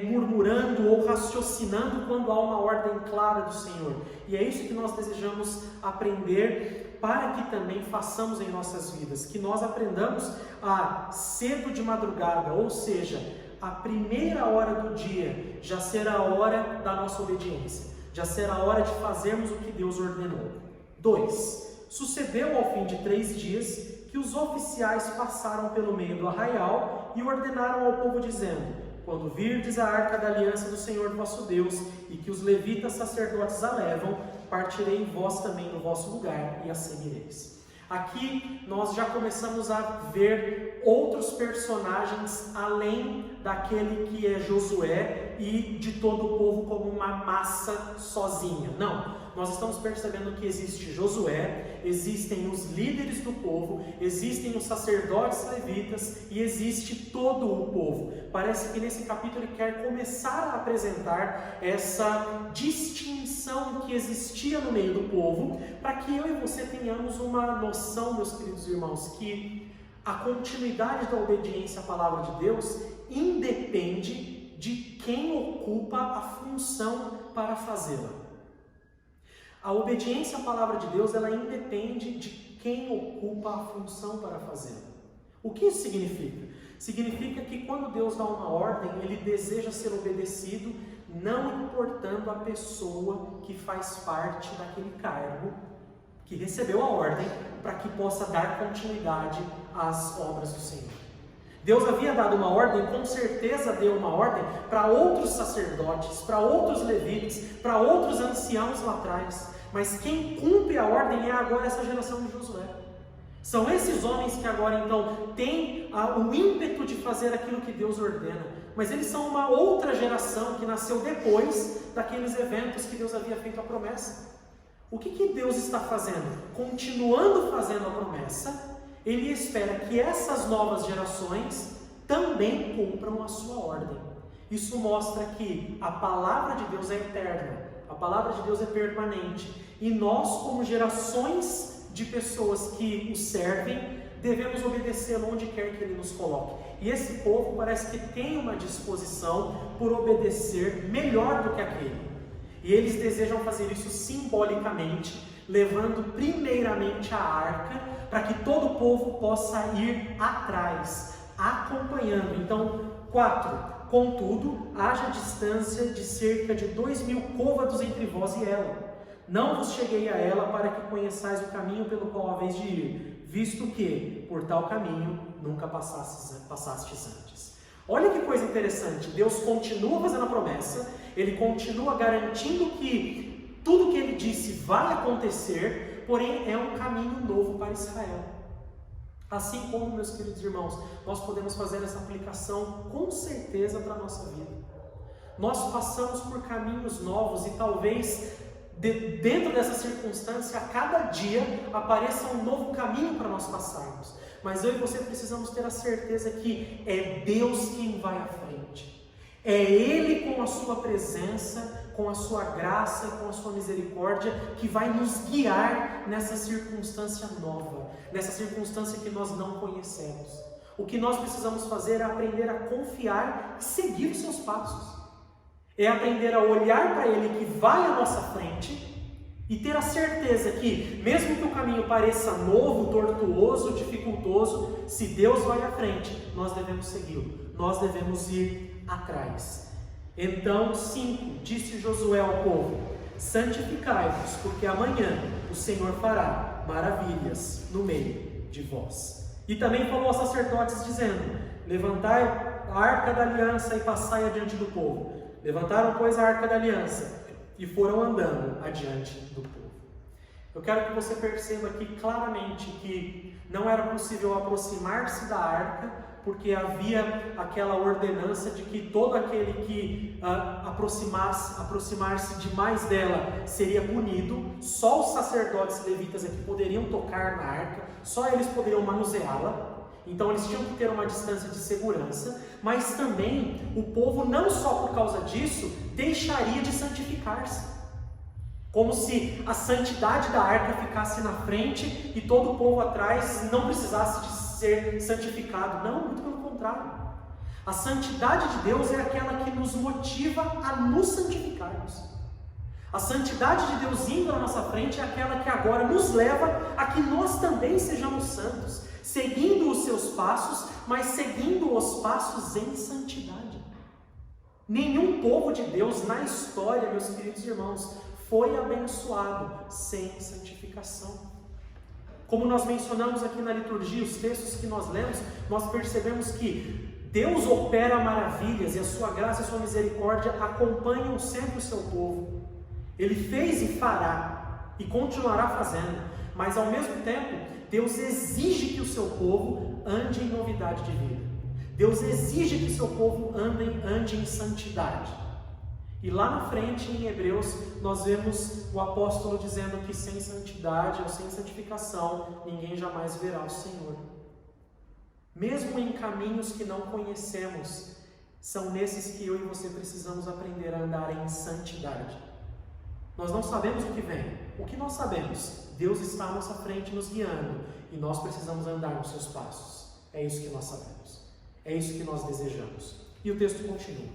Speaker 6: murmurando ou raciocinando quando há uma ordem clara do Senhor. E é isso que nós desejamos aprender para que também façamos em nossas vidas, que nós aprendamos a cedo de madrugada, ou seja, a primeira hora do dia já será a hora da nossa obediência, já será a hora de fazermos o que Deus ordenou. 2. Sucedeu ao fim de 3 dias que os oficiais passaram pelo meio do arraial e ordenaram ao povo dizendo: quando virdes a arca da aliança do Senhor vosso Deus e que os levitas sacerdotes a levam, partirei vós também do vosso lugar e a seguireis. Aqui nós já começamos a ver outros personagens além daquele que é Josué e de todo o povo como uma massa sozinha. Não, nós estamos percebendo que existe Josué, existem os líderes do povo, existem os sacerdotes levitas e existe todo o povo. Parece que nesse capítulo ele quer começar a apresentar essa distinção que existia no meio do povo, para que eu e você tenhamos uma noção, meus queridos irmãos, que a continuidade da obediência à palavra de Deus independe de quem ocupa a função para fazê-la. A obediência à palavra de Deus, ela independe de quem ocupa a função para fazê-la. O que isso significa? Significa que quando Deus dá uma ordem, Ele deseja ser obedecido, não importando a pessoa que faz parte daquele cargo, que recebeu a ordem, para que possa dar continuidade às obras do Senhor. Deus havia dado uma ordem, com certeza deu uma ordem para outros sacerdotes, para outros levitas, para outros anciãos lá atrás. Mas quem cumpre a ordem é agora essa geração de Josué. São esses homens que agora então têm o ímpeto de fazer aquilo que Deus ordena. Mas eles são uma outra geração que nasceu depois daqueles eventos que Deus havia feito a promessa. O que Deus está fazendo? Continuando fazendo a promessa, Ele espera que essas novas gerações também cumpram a sua ordem. Isso mostra que a palavra de Deus é eterna, a palavra de Deus é permanente, e nós, como gerações de pessoas que o servem, devemos obedecê-lo onde quer que Ele nos coloque. E esse povo parece que tem uma disposição por obedecer melhor do que aquele. E eles desejam fazer isso simbolicamente, levando primeiramente a arca, para que todo o povo possa ir atrás, acompanhando. Então, 4. Contudo, haja distância de cerca de 2.000 côvados entre vós e ela. Não vos cheguei a ela para que conheçais o caminho pelo qual haveis de ir, visto que, por tal caminho, nunca passastes antes. Olha que coisa interessante, Deus continua fazendo a promessa, Ele continua garantindo que tudo que Ele disse vai acontecer, porém é um caminho novo para Israel. Assim como, meus queridos irmãos, nós podemos fazer essa aplicação com certeza para a nossa vida. Nós passamos por caminhos novos e talvez dentro dessa circunstância, a cada dia apareça um novo caminho para nós passarmos. Mas eu e você precisamos ter a certeza que é Deus quem vai à frente. É Ele com a sua presença, com a sua graça, com a sua misericórdia, que vai nos guiar nessa circunstância nova, nessa circunstância que nós não conhecemos. O que nós precisamos fazer é aprender a confiar e seguir os seus passos. É aprender a olhar para Ele que vai à nossa frente e ter a certeza que, mesmo que o caminho pareça novo, tortuoso, dificultoso, se Deus vai à frente, nós devemos segui-lo, nós devemos ir atrás. Então, 5, disse Josué ao povo: santificai-vos, porque amanhã o Senhor fará maravilhas no meio de vós. E também falou aos sacerdotes, dizendo: levantai a arca da aliança e passai adiante do povo. Levantaram, pois, a arca da aliança e foram andando adiante do povo. Eu quero que você perceba aqui claramente que não era possível aproximar-se da arca, porque havia aquela ordenança de que todo aquele que aproximar-se demais dela seria punido. Só os sacerdotes levitas aqui poderiam tocar na arca, só eles poderiam manuseá-la. Então eles tinham que ter uma distância de segurança, mas também o povo, não só por causa disso, deixaria de santificar-se. Como se a santidade da arca ficasse na frente e todo o povo atrás não precisasse de ser santificado. Não, muito pelo contrário. A santidade de Deus é aquela que nos motiva a nos santificarmos. A santidade de Deus indo à nossa frente é aquela que agora nos leva a que nós também sejamos santos, seguindo os seus passos, mas seguindo os passos em santidade. Nenhum povo de Deus na história, meus queridos irmãos, foi abençoado sem santificação. Como nós mencionamos aqui na liturgia, os textos que nós lemos, nós percebemos que Deus opera maravilhas e a sua graça e a sua misericórdia acompanham sempre o seu povo. Ele fez e fará e continuará fazendo, mas ao mesmo tempo, Deus exige que o seu povo ande em novidade de vida. Deus exige que o seu povo ande em santidade. E lá na frente, em Hebreus, nós vemos o apóstolo dizendo que sem santidade ou sem santificação, ninguém jamais verá o Senhor. Mesmo em caminhos que não conhecemos, são nesses que eu e você precisamos aprender a andar em santidade. Nós não sabemos o que vem. O que nós sabemos? Deus está à nossa frente nos guiando e nós precisamos andar nos seus passos. É isso que nós sabemos. É isso que nós desejamos. E o texto continua.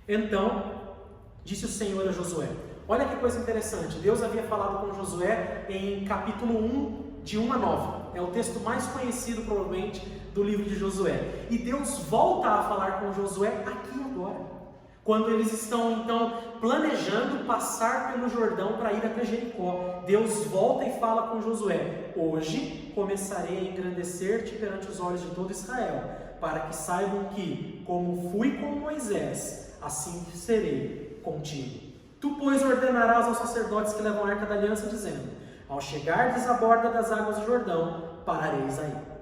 Speaker 6: Então, disse o Senhor a Josué. Olha que coisa interessante. Deus havia falado com Josué em capítulo 1, de 1 a 9. É o texto mais conhecido, provavelmente, do livro de Josué. E Deus volta a falar com Josué aqui agora. Quando eles estão, então, planejando passar pelo Jordão para ir até Jericó, Deus volta e fala com Josué: hoje começarei a engrandecer-te perante os olhos de todo Israel, para que saibam que, como fui com Moisés, assim serei contigo. Tu, pois, ordenarás aos sacerdotes que levam a arca da aliança, dizendo: ao chegardes à borda das águas do Jordão, parareis aí.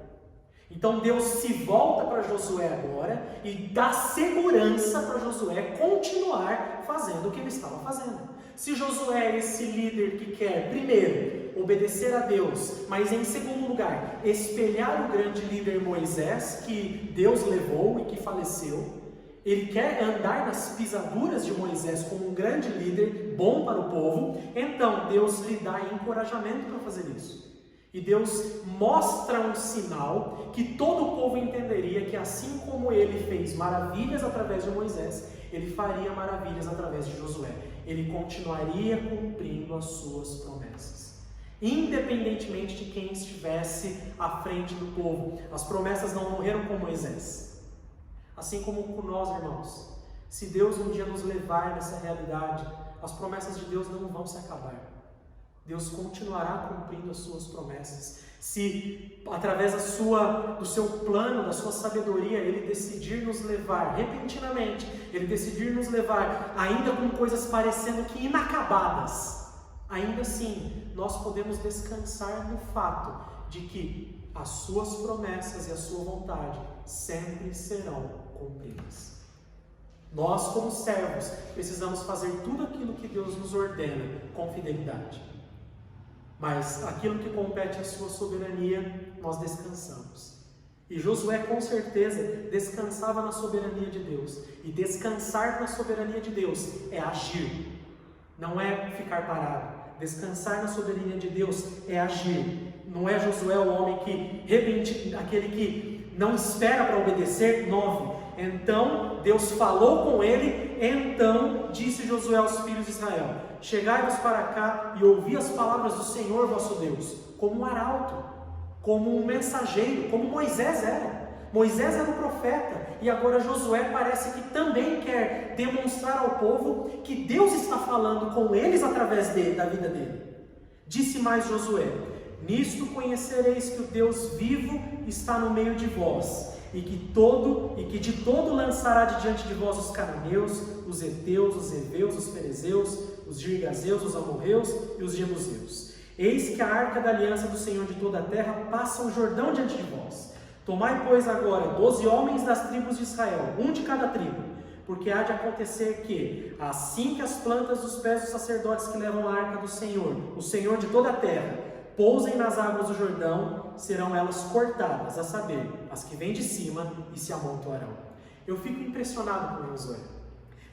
Speaker 6: Então Deus se volta para Josué agora e dá segurança para Josué continuar fazendo o que ele estava fazendo. Se Josué é esse líder que quer, primeiro, obedecer a Deus, mas em segundo lugar, espelhar o grande líder Moisés, que Deus levou e que faleceu, ele quer andar nas pisaduras de Moisés como um grande líder, bom para o povo, então Deus lhe dá encorajamento para fazer isso. E Deus mostra um sinal que todo o povo entenderia que assim como ele fez maravilhas através de Moisés, ele faria maravilhas através de Josué. Ele continuaria cumprindo as suas promessas, independentemente de quem estivesse à frente do povo. As promessas não morreram com Moisés. Assim como com nós, irmãos, se Deus um dia nos levar nessa realidade, as promessas de Deus não vão se acabar. Deus continuará cumprindo as suas promessas. Se através do seu plano, da sua sabedoria, Ele decidir nos levar repentinamente, Ele decidir nos levar ainda com coisas parecendo que inacabadas, ainda assim nós podemos descansar no fato de que as suas promessas e a sua vontade sempre serão cumpridas. Nós, como servos, precisamos fazer tudo aquilo que Deus nos ordena com fidelidade. Mas aquilo que compete à sua soberania, nós descansamos. E Josué, com certeza, descansava na soberania de Deus. E descansar na soberania de Deus é agir, não é ficar parado. Descansar na soberania de Deus é agir. Não é Josué o homem aquele que não espera para obedecer. 9. Então Deus falou com ele, então disse Josué aos filhos de Israel: chegai-vos para cá e ouvi as palavras do Senhor vosso Deus, como um arauto, como um mensageiro, como Moisés era. Moisés era o profeta, e agora Josué parece que também quer demonstrar ao povo que Deus está falando com eles através da vida dele. Disse mais Josué: nisto conhecereis que o Deus vivo está no meio de vós, e que de todo lançará de diante de vós os cananeus, os heteus, os heveus, os ferezeus, os girgazeus, os amorreus e os jebuseus. Eis que a arca da aliança do Senhor de toda a terra passa o Jordão diante de vós. Tomai, pois, agora 12 homens das tribos de Israel, um de cada tribo, porque há de acontecer que, assim que as plantas dos pés dos sacerdotes que levam a arca do Senhor, o Senhor de toda a terra, pousem nas águas do Jordão, serão elas cortadas, a saber, as que vêm de cima e se amontoarão. Eu fico impressionado com Josué,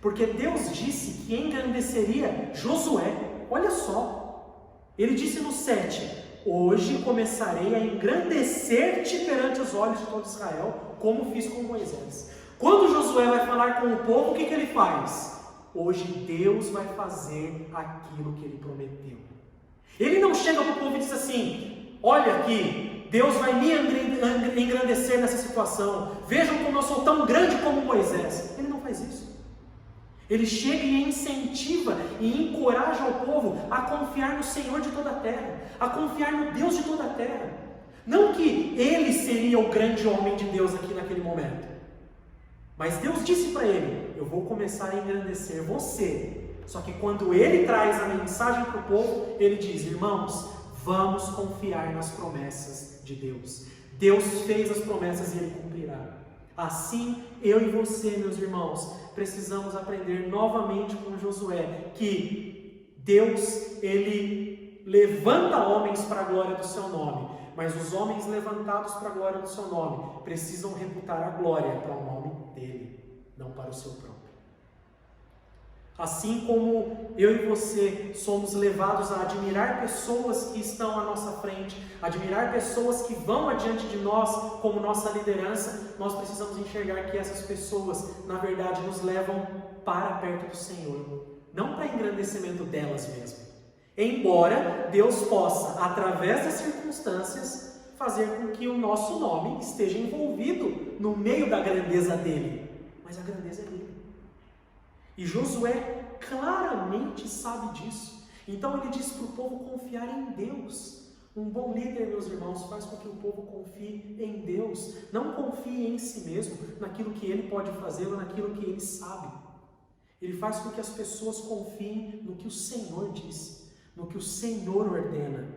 Speaker 6: porque Deus disse que engrandeceria Josué. Olha só, Ele disse no 7, hoje começarei a engrandecer-te perante os olhos de todo Israel, como fiz com Moisés. Quando Josué vai falar com o povo, o que ele faz? Hoje Deus vai fazer aquilo que Ele prometeu. Ele não chega para o povo e diz assim: olha aqui, Deus vai me engrandecer nessa situação, vejam como eu sou tão grande como Moisés. Ele não faz isso. Ele chega e incentiva e encoraja o povo a confiar no Senhor de toda a terra, a confiar no Deus de toda a terra. Não que ele seria o grande homem de Deus aqui naquele momento, mas Deus disse para ele: eu vou começar a engrandecer você. Só que quando ele traz a mensagem para o povo, ele diz: irmãos, vamos confiar nas promessas de Deus. Deus fez as promessas e Ele cumprirá. Assim, eu e você, meus irmãos, precisamos aprender novamente com Josué que Deus, Ele levanta homens para a glória do seu nome, mas os homens levantados para a glória do seu nome precisam reputar a glória para o nome dele, não para o seu próprio. Assim como eu e você somos levados a admirar pessoas que estão à nossa frente, admirar pessoas que vão adiante de nós como nossa liderança, nós precisamos enxergar que essas pessoas, na verdade, nos levam para perto do Senhor, não para engrandecimento delas mesmas. Embora Deus possa, através das circunstâncias, fazer com que o nosso nome esteja envolvido no meio da grandeza dele, mas a grandeza é dele. E Josué claramente sabe disso. Então ele diz para o povo confiar em Deus. Um bom líder, meus irmãos, faz com que o povo confie em Deus. Não confie em si mesmo, naquilo que ele pode fazer ou naquilo que ele sabe. Ele faz com que as pessoas confiem no que o Senhor disse, no que o Senhor ordena.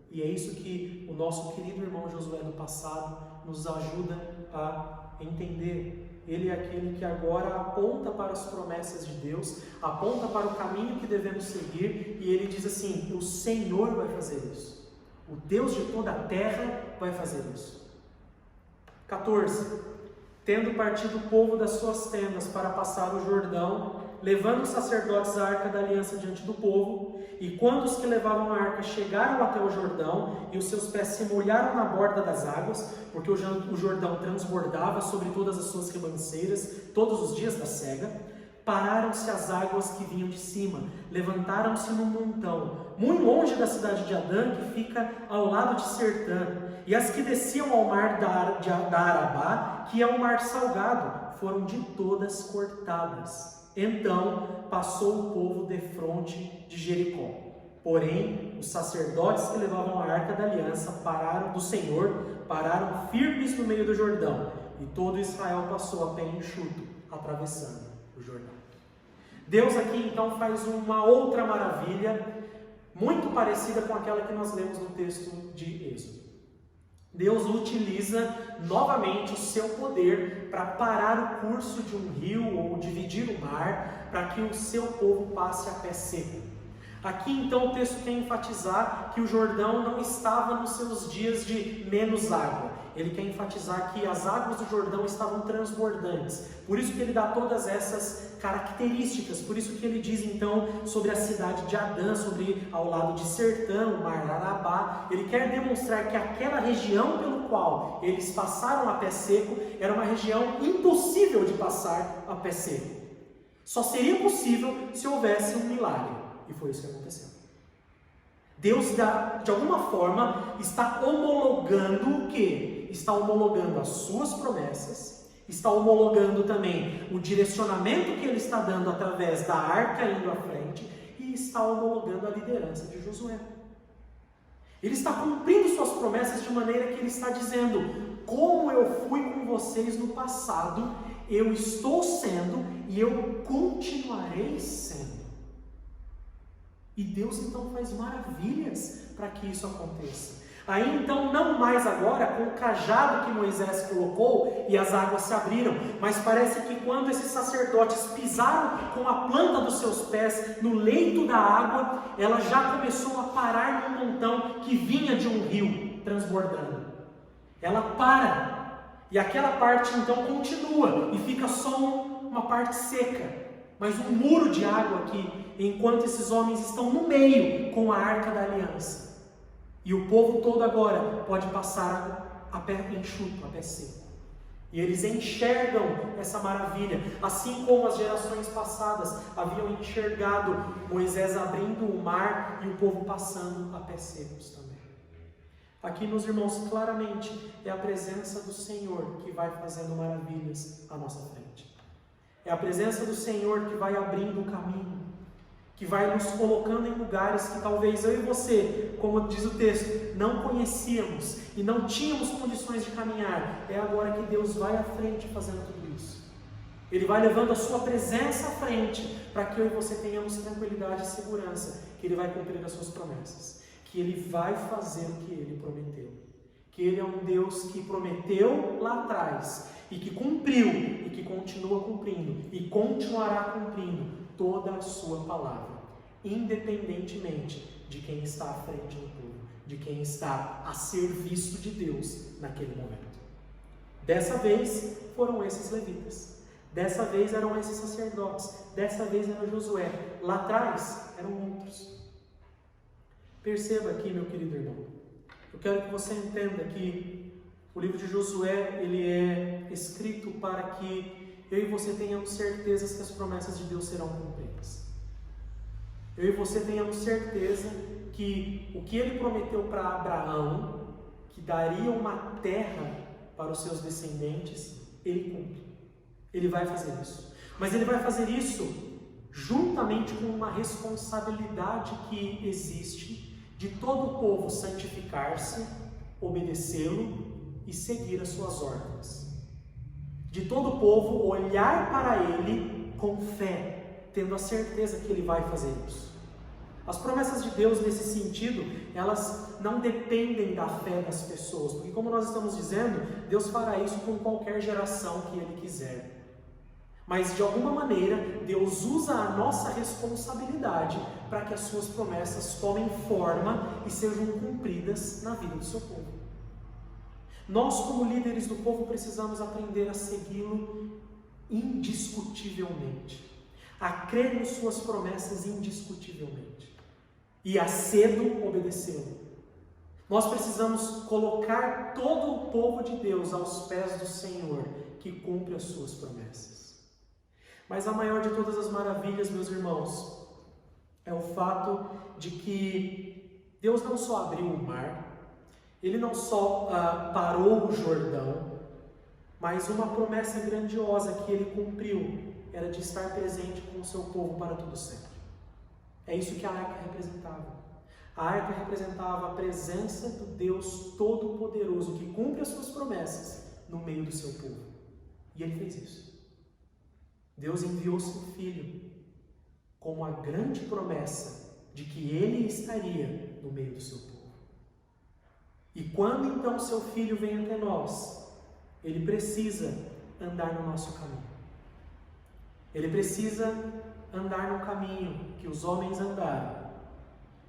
Speaker 6: E é isso que o nosso querido irmão Josué do passado nos ajuda a entender. Ele é aquele que agora aponta para as promessas de Deus, aponta para o caminho que devemos seguir, e ele diz assim: o Senhor vai fazer isso, o Deus de toda a terra vai fazer isso. 14. Tendo partido o povo das suas tendas para passar o Jordão, levando os sacerdotes a arca da aliança diante do povo, e quando os que levavam a arca chegaram até o Jordão, e os seus pés se molharam na borda das águas, porque o Jordão transbordava sobre todas as suas ribanceiras, todos os dias da cega, pararam-se as águas que vinham de cima, levantaram-se num montão, muito longe da cidade de Adã, que fica ao lado de Sertã, e as que desciam ao mar da Arabá, que é um mar salgado, foram de todas cortadas. Então passou o povo defronte de Jericó. Porém, os sacerdotes que levavam a arca da aliança do Senhor pararam firmes no meio do Jordão, e todo Israel passou a pé enxuto, atravessando o Jordão. Deus aqui então faz uma outra maravilha, muito parecida com aquela que nós lemos no texto de Êxodo. Deus utiliza novamente o seu poder para parar o curso de um rio ou dividir o mar, para que o seu povo passe a pé seco. Aqui então o texto quer enfatizar que o Jordão não estava nos seus dias de menos água. Ele quer enfatizar que as águas do Jordão estavam transbordantes. Por isso que ele dá todas essas características. Por isso que ele diz então sobre a cidade de Adã, sobre ao lado de Sertã, o mar Arabá. Ele quer demonstrar que aquela região pelo qual eles passaram a pé seco era uma região impossível de passar a pé seco. Só seria possível se houvesse um milagre. E foi isso que aconteceu. Deus, de alguma forma, está homologando o quê? Está homologando as suas promessas, está homologando também o direcionamento que ele está dando através da arca indo à frente, e está homologando a liderança de Josué. Ele está cumprindo suas promessas de maneira que ele está dizendo: como eu fui com vocês no passado, eu estou sendo e eu continuarei sendo. E Deus então faz maravilhas para que isso aconteça. Aí então, não mais agora com o cajado que Moisés colocou e as águas se abriram, mas parece que quando esses sacerdotes pisaram com a planta dos seus pés no leito da água, ela já começou a parar num montão que vinha de um rio transbordando. Ela para, e aquela parte então continua, e fica só uma parte seca. Mas um muro de água aqui, enquanto esses homens estão no meio com a arca da aliança. E o povo todo agora pode passar a pé enxuto, a pé seco. E eles enxergam essa maravilha, assim como as gerações passadas haviam enxergado Moisés abrindo o mar e o povo passando a pé secos também. Aqui, meus irmãos, claramente é a presença do Senhor que vai fazendo maravilhas à nossa frente. É a presença do Senhor que vai abrindo o caminho, que vai nos colocando em lugares que talvez eu e você, como diz o texto, não conhecíamos e não tínhamos condições de caminhar. É agora que Deus vai à frente fazendo tudo isso. Ele vai levando a sua presença à frente para que eu e você tenhamos tranquilidade e segurança que Ele vai cumprir as suas promessas, que Ele vai fazer o que Ele prometeu, que Ele é um Deus que prometeu lá atrás e que cumpriu, e que continua cumprindo, e continuará cumprindo toda a sua palavra, independentemente de quem está à frente do povo, de quem está a serviço de Deus naquele momento. Dessa vez foram esses levitas, dessa vez eram esses sacerdotes, dessa vez era Josué, lá atrás eram outros. Perceba aqui, meu querido irmão, eu quero que você entenda que o livro de Josué, ele é escrito para que eu e você tenhamos certezas que as promessas de Deus serão cumpridas. Eu e você tenhamos certeza que o que ele prometeu para Abraão, que daria uma terra para os seus descendentes, ele cumpre. Ele vai fazer isso. Mas ele vai fazer isso juntamente com uma responsabilidade que existe de todo o povo santificar-se, obedecê-lo e seguir as suas ordens. De todo o povo olhar para ele com fé, tendo a certeza que ele vai fazer isso. As promessas de Deus nesse sentido, elas não dependem da fé das pessoas, porque como nós estamos dizendo, Deus fará isso com qualquer geração que Ele quiser. Mas de alguma maneira, Deus usa a nossa responsabilidade para que as suas promessas tomem forma e sejam cumpridas na vida do seu povo. Nós, como líderes do povo, precisamos aprender a segui-lo indiscutivelmente, a crer em suas promessas indiscutivelmente e a cedo obedecê-lo. Nós precisamos colocar todo o povo de Deus aos pés do Senhor, que cumpre as suas promessas. Mas a maior de todas as maravilhas, meus irmãos, é o fato de que Deus não só abriu o mar, Ele não só parou o Jordão, mas uma promessa grandiosa que Ele cumpriu era de estar presente com o seu povo para todo sempre. É isso que a arca representava. A arca representava a presença do Deus Todo-Poderoso, que cumpre as suas promessas no meio do seu povo. E ele fez isso. Deus enviou seu Filho como a grande promessa de que ele estaria no meio do seu povo. E quando então seu Filho vem até nós, ele precisa andar no nosso caminho. Ele precisa andar no caminho que os homens andaram,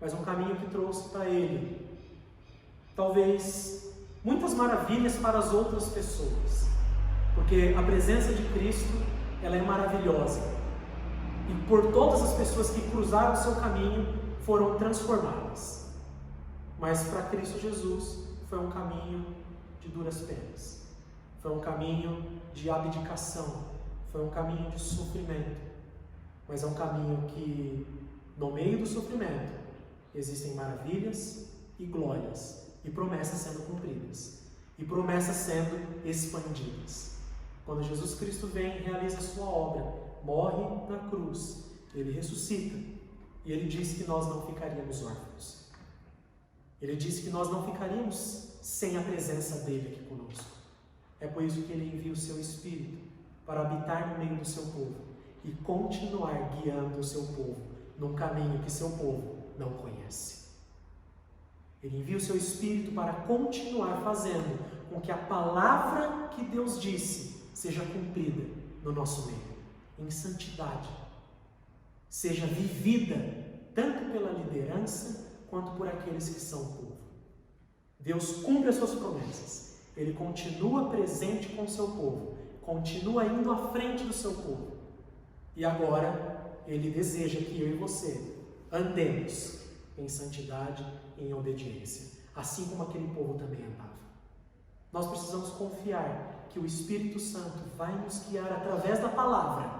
Speaker 6: mas um caminho que trouxe para ele talvez muitas maravilhas para as outras pessoas, porque a presença de Cristo, ela é maravilhosa, e por todas as pessoas que cruzaram o seu caminho foram transformadas. Mas para Cristo Jesus foi um caminho de duras penas, foi um caminho de abdicação, foi um caminho de sofrimento, mas é um caminho que, no meio do sofrimento, existem maravilhas e glórias, e promessas sendo cumpridas, e promessas sendo expandidas. Quando Jesus Cristo vem e realiza a sua obra, morre na cruz, ele ressuscita, e ele diz que nós não ficaríamos órfãos. Ele disse que nós não ficaríamos sem a presença dele aqui conosco. É por isso que ele envia o seu Espírito para habitar no meio do seu povo e continuar guiando o seu povo num caminho que seu povo não conhece. Ele envia o seu Espírito para continuar fazendo com que a palavra que Deus disse seja cumprida no nosso meio, em santidade, seja vivida tanto pela liderança quanto por aqueles que são o povo. Deus cumpre as suas promessas, ele continua presente com o seu povo, continua indo à frente do seu povo, e agora ele deseja que eu e você andemos em santidade e em obediência, assim como aquele povo também andava. Nós precisamos confiar que o Espírito Santo vai nos guiar através da palavra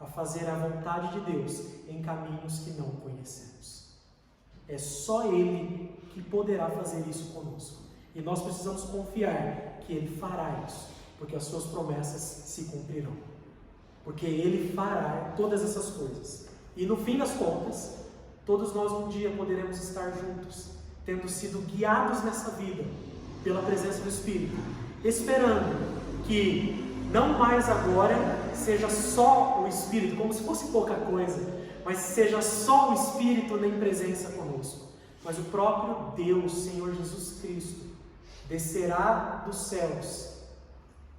Speaker 6: a fazer a vontade de Deus em caminhos que não conhecemos. É só Ele que poderá fazer isso conosco. E nós precisamos confiar que Ele fará isso, porque as suas promessas se cumprirão. Porque Ele fará todas essas coisas. E no fim das contas, todos nós um dia poderemos estar juntos, tendo sido guiados nessa vida pela presença do Espírito, esperando que não mais agora seja só o Espírito, como se fosse pouca coisa, mas seja só o Espírito em presença conosco, mas o próprio Deus, Senhor Jesus Cristo, descerá dos céus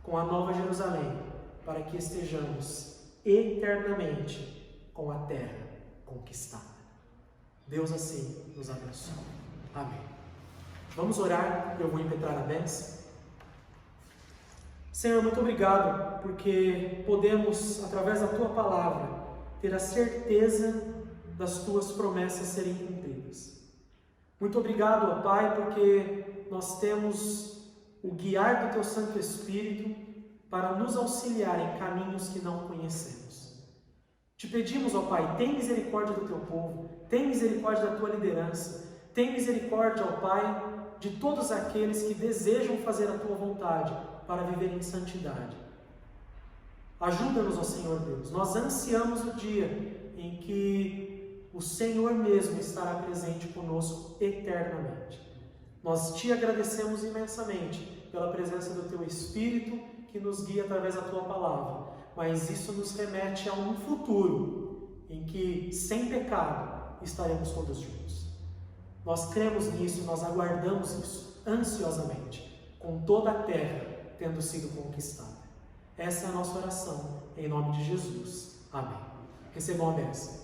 Speaker 6: com a nova Jerusalém, para que estejamos eternamente com a terra conquistada. Deus assim nos abençoe. Amém. Vamos orar, eu vou impetrar a bênção. Senhor, muito obrigado, porque podemos, através da Tua Palavra, ter a certeza das Tuas promessas serem cumpridas. Muito obrigado, ó Pai, porque nós temos o guiar do Teu Santo Espírito para nos auxiliar em caminhos que não conhecemos. Te pedimos, ó Pai, tem misericórdia do Teu povo, tem misericórdia da Tua liderança, tem misericórdia, ó Pai, de todos aqueles que desejam fazer a Tua vontade para viver em santidade. Ajuda-nos, ó Senhor Deus. Nós ansiamos o dia em que o Senhor mesmo estará presente conosco eternamente. Nós Te agradecemos imensamente pela presença do Teu Espírito que nos guia através da Tua Palavra, mas isso nos remete a um futuro em que, sem pecado, estaremos todos juntos. Nós cremos nisso, nós aguardamos isso ansiosamente, com toda a terra tendo sido conquistada. Essa é a nossa oração, em nome de Jesus. Amém. Recebam a bênção.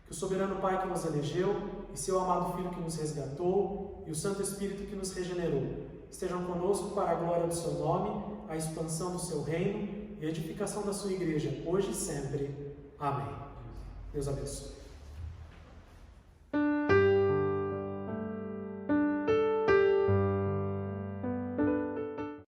Speaker 6: Que o soberano Pai que nos elegeu, e seu amado Filho que nos resgatou, e o Santo Espírito que nos regenerou, estejam conosco para a glória do seu nome, a expansão do seu reino e a edificação da sua igreja, hoje e sempre. Amém. Deus abençoe.